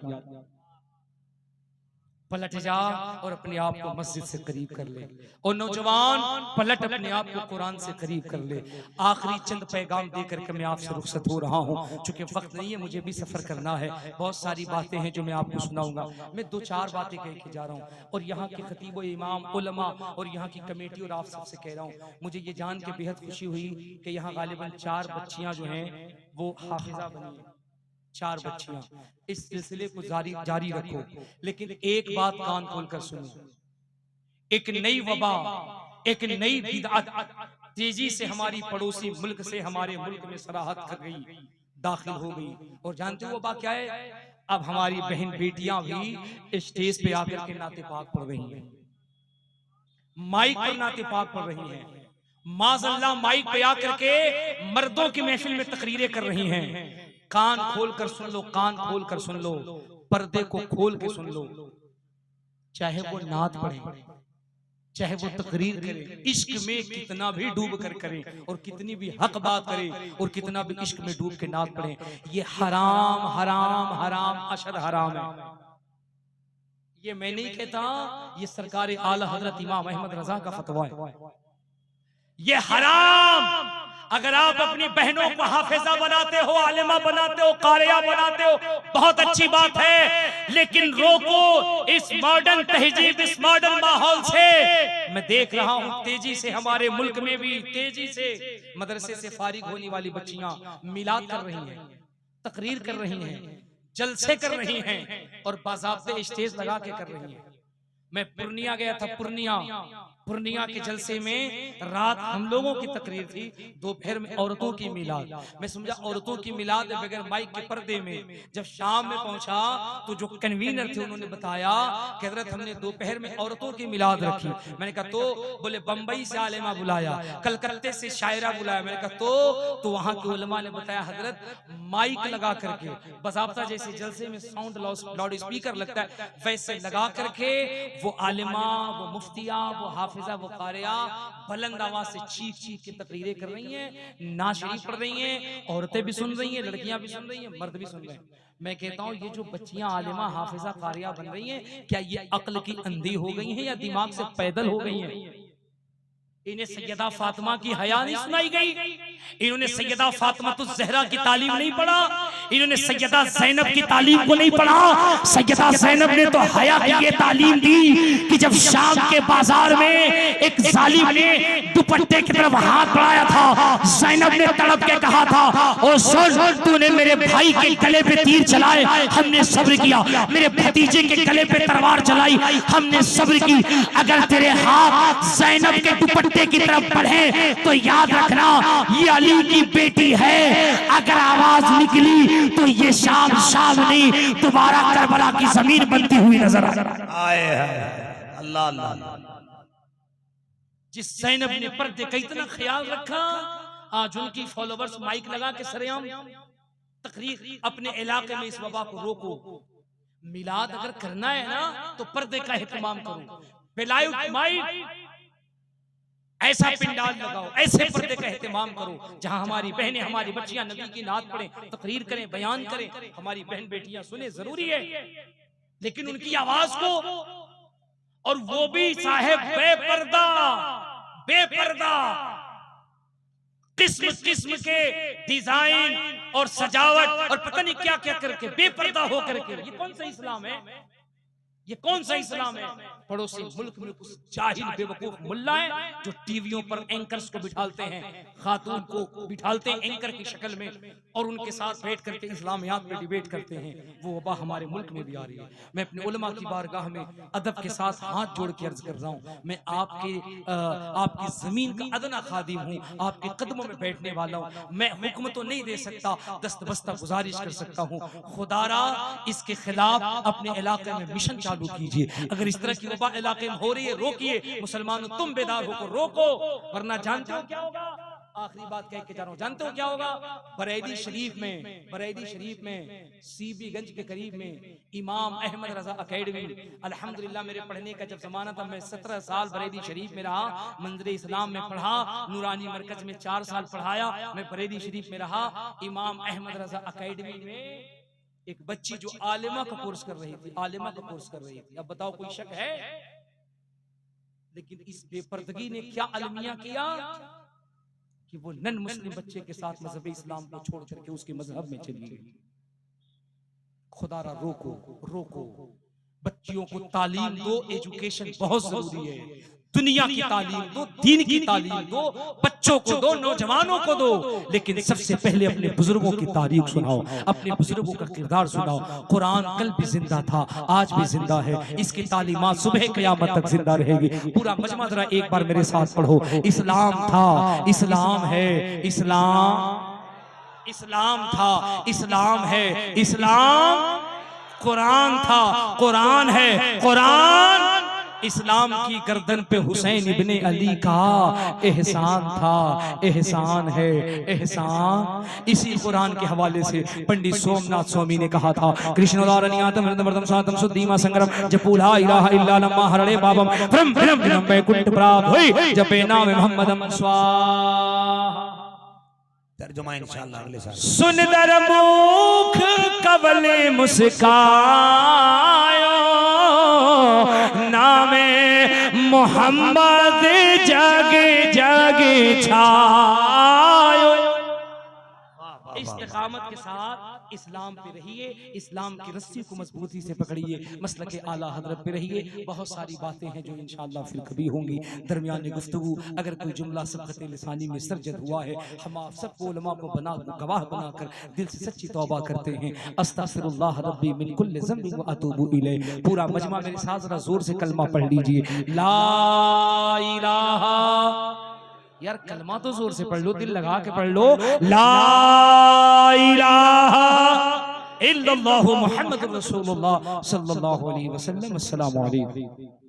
पलट जा और अपने आप को मस्जिद से करीब कर ले। और नौजवान पलट अपने आप को कुरान से करीब कर ले। आखिरी चंद पैगाम देकर के मैं आपसे रुखसत हो रहा हूँ, चूंकि वक्त नहीं है, मुझे भी सफर करना है। बहुत सारी बातें हैं जो मैं आपको सुनाऊंगा। मैं 2-4 बातें कह के जा रहा हूँ और यहाँ के खतीब इमाम उलमा और यहाँ की कमेटी और आप सबसे कह रहा हूँ, मुझे ये जान के बेहद खुशी हुई कि यहाँ गालिबन 4 बच्चियां जो हैं वो हाफिजा बनी हैं। 4 बच्चियां। इस सिलसिले को जारी रखो, लेकिन एक बात कान खोलकर सुनो, एक नई वबा, एक नई बिदअत तेजी से हमारी पड़ोसी मुल्क से हमारे मुल्क में सराहत कर गई, दाखिल हो गई। और जानते हो वबा क्या है? अब हमारी बहन बेटियां भी स्टेज पे आकर के नाते पाक पढ़ रही हैं, माइक पर नाते पाक पढ़ रही हैं, माज़अल्लाह माइक पे आकर के मर्दों की महफिल में तकरीरें कर रही हैं। कान खोल कर सुन लो, कान खोल कर सुन लो, पर्दे को खोल के सुन लो। चाहे वो नात पढ़े, चाहे वो तकरीर करे, इश्क में कितना भी डूब कर करे और कितनी भी हक बात करे और कितना भी इश्क में डूब के नात पढ़े, ये हराम हराम हराम अशद हराम है। ये मैं नहीं कहता, ये सरकार आला हजरत इमाम अहमद रजा का फतवा है। ये हराम। अगर आप अपनी बहनों को हाफिजा बनाते हो, आलिमा बनाते हो, कारिया बनाते हो, बहुत अच्छी बात है, लेकिन रोको इस मॉडर्न तहजीब, इस मॉडर्न माहौल से। मैं देख रहा हूं तेजी से हमारे मुल्क में भी तेजी से मदरसे से फारिग होने वाली बच्चियां मिलाद कर रही हैं, तकरीर कर रही हैं, जलसे कर रही हैं और बाज़ाब्ते स्टेज लगा के कर रही हैं। मैं पूर्णिया गया था, पूर्णिया के जलसे में रात हम लोगों की तकरीर थी, दोपहर में औरतों की मिलाद। मैं समझा औरतों की मिलाद बगैर माइक के पर्दे में। जब शाम में पहुंचा तो जो कन्वीनर थे उन्होंने बताया कि हजरत हमने दोपहर में औरतों की मिलाद रखी। मैंने कहा तो? बोले बंबई से आलिमा बुलाया, कलकत्ते से शायरा बुलाया। मैंने कहा तो वहां के उलमा ने बताया हजरत माइक लगा करके, बज़ाब्ता जैसे जलसे में साउंड लाउड स्पीकर लगता है वैसे लगा करके वो आलिमा, वो मुफ्तिया, वो हाफिजा, वो कारिया बुलंद आवाज से चीख चीख के तकरीरें कर रही हैं, नाशरी पढ़ रही हैं, औरतें भी सुन रही हैं, लड़कियां भी सुन रही हैं, मर्द भी सुन रहे हैं। मैं कहता हूं ये जो बच्चियां आलिमा, हाफिजा, कारिया बन रही हैं, क्या ये अक्ल की अंधी हो गई हैं या दिमाग से पैदल हो गई हैं? इन्हें सैयदा फातिमा की हया नहीं सुनाई गई, इन्होंने सैयदा फातिमा तो ज़हरा की तालीम नहीं पढ़ा, इन्होंने सैयदा ज़ैनब की तालीम को नहीं पढ़ा। सैयदा ज़ैनब ने तो हया की ये तालीम दी कि जब शाम के बाजार में एक जालिम ने दुपट्टे की तरफ हाथ बढ़ाया था, ज़ैनब ने तड़प के कहा था, ओ सुन, तूने मेरे भाई के गले पे तीर चलाए, हमने सब्र किया, मेरे भतीजे के गले पे तलवार चलाई, हमने सब्र की। अगर तेरे हाथ ज़ैनब के दुपट्टे की तरफ बढ़े तो याद रखना ये अली की बेटी है। अगर आवाज निकली तो ये शाम नहीं, दोबारा करबला की जमीन बनती हुई नजर आए। अल्लाह अल्लाह। जिस ज़ैनब ने पर्दे का इतना ख्याल रखा, आज उनकी फॉलोवर्स माइक लगा के सरेआम तकरीर। अपने इलाके में इस वबा को रोको। मिलाद अगर करना है ना तो पर्दे का एहतमाम करो, बेलाइव माइक, ऐसा पिंडाल लगाओ, ऐसे पर्दे का एहतमाम करो जहां हमारी बहनें, हमारी बच्चियां नबी की नात पढ़ें, तकरीर करें, बयान करें, हमारी बहन बेटियां सुने, जरूरी है। लेकिन उनकी आवाज को, और वो भी साहेब बेपर्दा किस्म किस्म के डिजाइन और सजावट और पता नहीं क्या क्या करके बेपर्दा होकर के, ये कौन सा इस्लाम है? ये कौन सा इस्लाम है? पड़ोसी मुल्क में कुछ जाहिल बेवकूफ मुल्ला है जो टीवियों पर एंकर्स को बिठालते हैं, खातून को बिठालते हैं एंकर की शक्ल में और उनके साथ बैठ करके इस्लामियात पे डिबेट करते हैं। वो वबा हमारे मुल्क में भी आ रही है। मैं अपने उलमा की बारगाह में अदब के साथ हाथ जोड़ के अर्ज कर रहा हूँ, मैं आपकी जमीन का अदना खादिम हूँ, आपके कदमों में बैठने वाला हूँ। मैं हुक्म तो नहीं दे सकता, दस्तबस्ता गुजारिश कर सकता हूँ, खुदारा इसके खिलाफ अपने इलाके में मिशन चालू कीजिए। अगर इस तरह की वबा इलाके में हो रही है, रोकिए। मुसलमानों तुम बेदार होकर रोको, वरना जानते हो क्या होगा? आखिरी बात कह के जा रहा हूं, जानते हो क्या होगा? बरेली शरीफ में सीबीगंज के करीब में इमाम अहमद रजा अकेडमी, अल्हम्दुलिल्लाह मेरे पढ़ने का जब जमाना था, मैं 17 साल बरेली शरीफ में रहा, मंजर इस्लाम में पढ़ा, नूरानी मरकज में 4 साल पढ़ाया, मैं बरेली शरीफ में रहा। इमाम अहमद रजा अकेडमी में एक बच्ची जो आलिमा का कोर्स कर रही थी, आलिमा का कोर्स कर रही थी। अब बताओ कोई शक है? लेकिन इस बेपर्दगी ने क्या अलमिया किया कि वो नन मुस्लिम बच्चे के साथ मजहब इस्लाम को छोड़ करके उसके मजहब में चली गई। खुदारा रोको रोको, बच्चियों को तालीम दो, एजुकेशन बहुत जरूरी है। दुनिया की तालीम दो, दीन की तालीम दो, बच्चों को दो, नौजवानों को दो, लेकिन सबसे पहले अपने बुजुर्गों की तारीख सुनाओ, अपने बुजुर्गों का किरदार सुनाओ। कुरान कल भी जिंदा था, आज भी जिंदा है, इसकी तालीमात सुबह क़यामत तक जिंदा रहेगी। पूरा मजमा जरा एक बार मेरे साथ पढ़ो। इस्लाम था, इस्लाम है, इस्लाम था, इस्लाम है, इस्लाम कुरान था, कुरान है, कुरान इस्लाम की गर्दन पे हुसैन इब्ने अली का एहसान था, एहसान है, एहसान। इसी कुरान के हवाले से पंडित सोमनाथ स्वामी ने कहा था, कृष्णोदारनियातम हृदमर्दम सातम सुद्धीमा संग्रम जपूला इलाहा इल्ला लम्मा हरणे बाबम फ्रम फ्रम विनम बैकुंठ प्राप्त हुई जपे नाम मोहम्मदम स्वाहा। तर्जुमा इंशाअल्लाह अगले साल। सुन दर मुख कवले मुस्कायो, नामे मोहम्मद जागे जागे छायो। इस्तिकामत के साथ इस्लाम पे रहिए, इस्लाम की रस्सी को मजबूती से पकड़िए, मसलक के आला हजरत पे रहिए। बहुत सारी बातें हैं जो इंशाअल्लाह फिर कभी होंगी। दरमियान गुफ्तगू अगर कोई जुमला सबक़त लिसानी में सर्जद हुआ है, हम आप सबको उलमा को गवाह बनाकर दिल से सच्ची तौबा करते हैं। अस्तगफिरुल्लाह रब्बी मिन कुल्लि ज़ंबिन व अतूबु इलैह। पूरा मजमा मेरे साथ जरा जोर से कलमा पढ़ लीजिए, ला इलाहा। यार कलमा तो जोर से पढ़ लो, दिल लगा के पढ़ लो, ला इलाहा इल्लल्लाहु मुहम्मदुर रसूलुल्लाह सल्लल्लाहु अलैहि वसल्लम। अस्सलामु अलैकुम।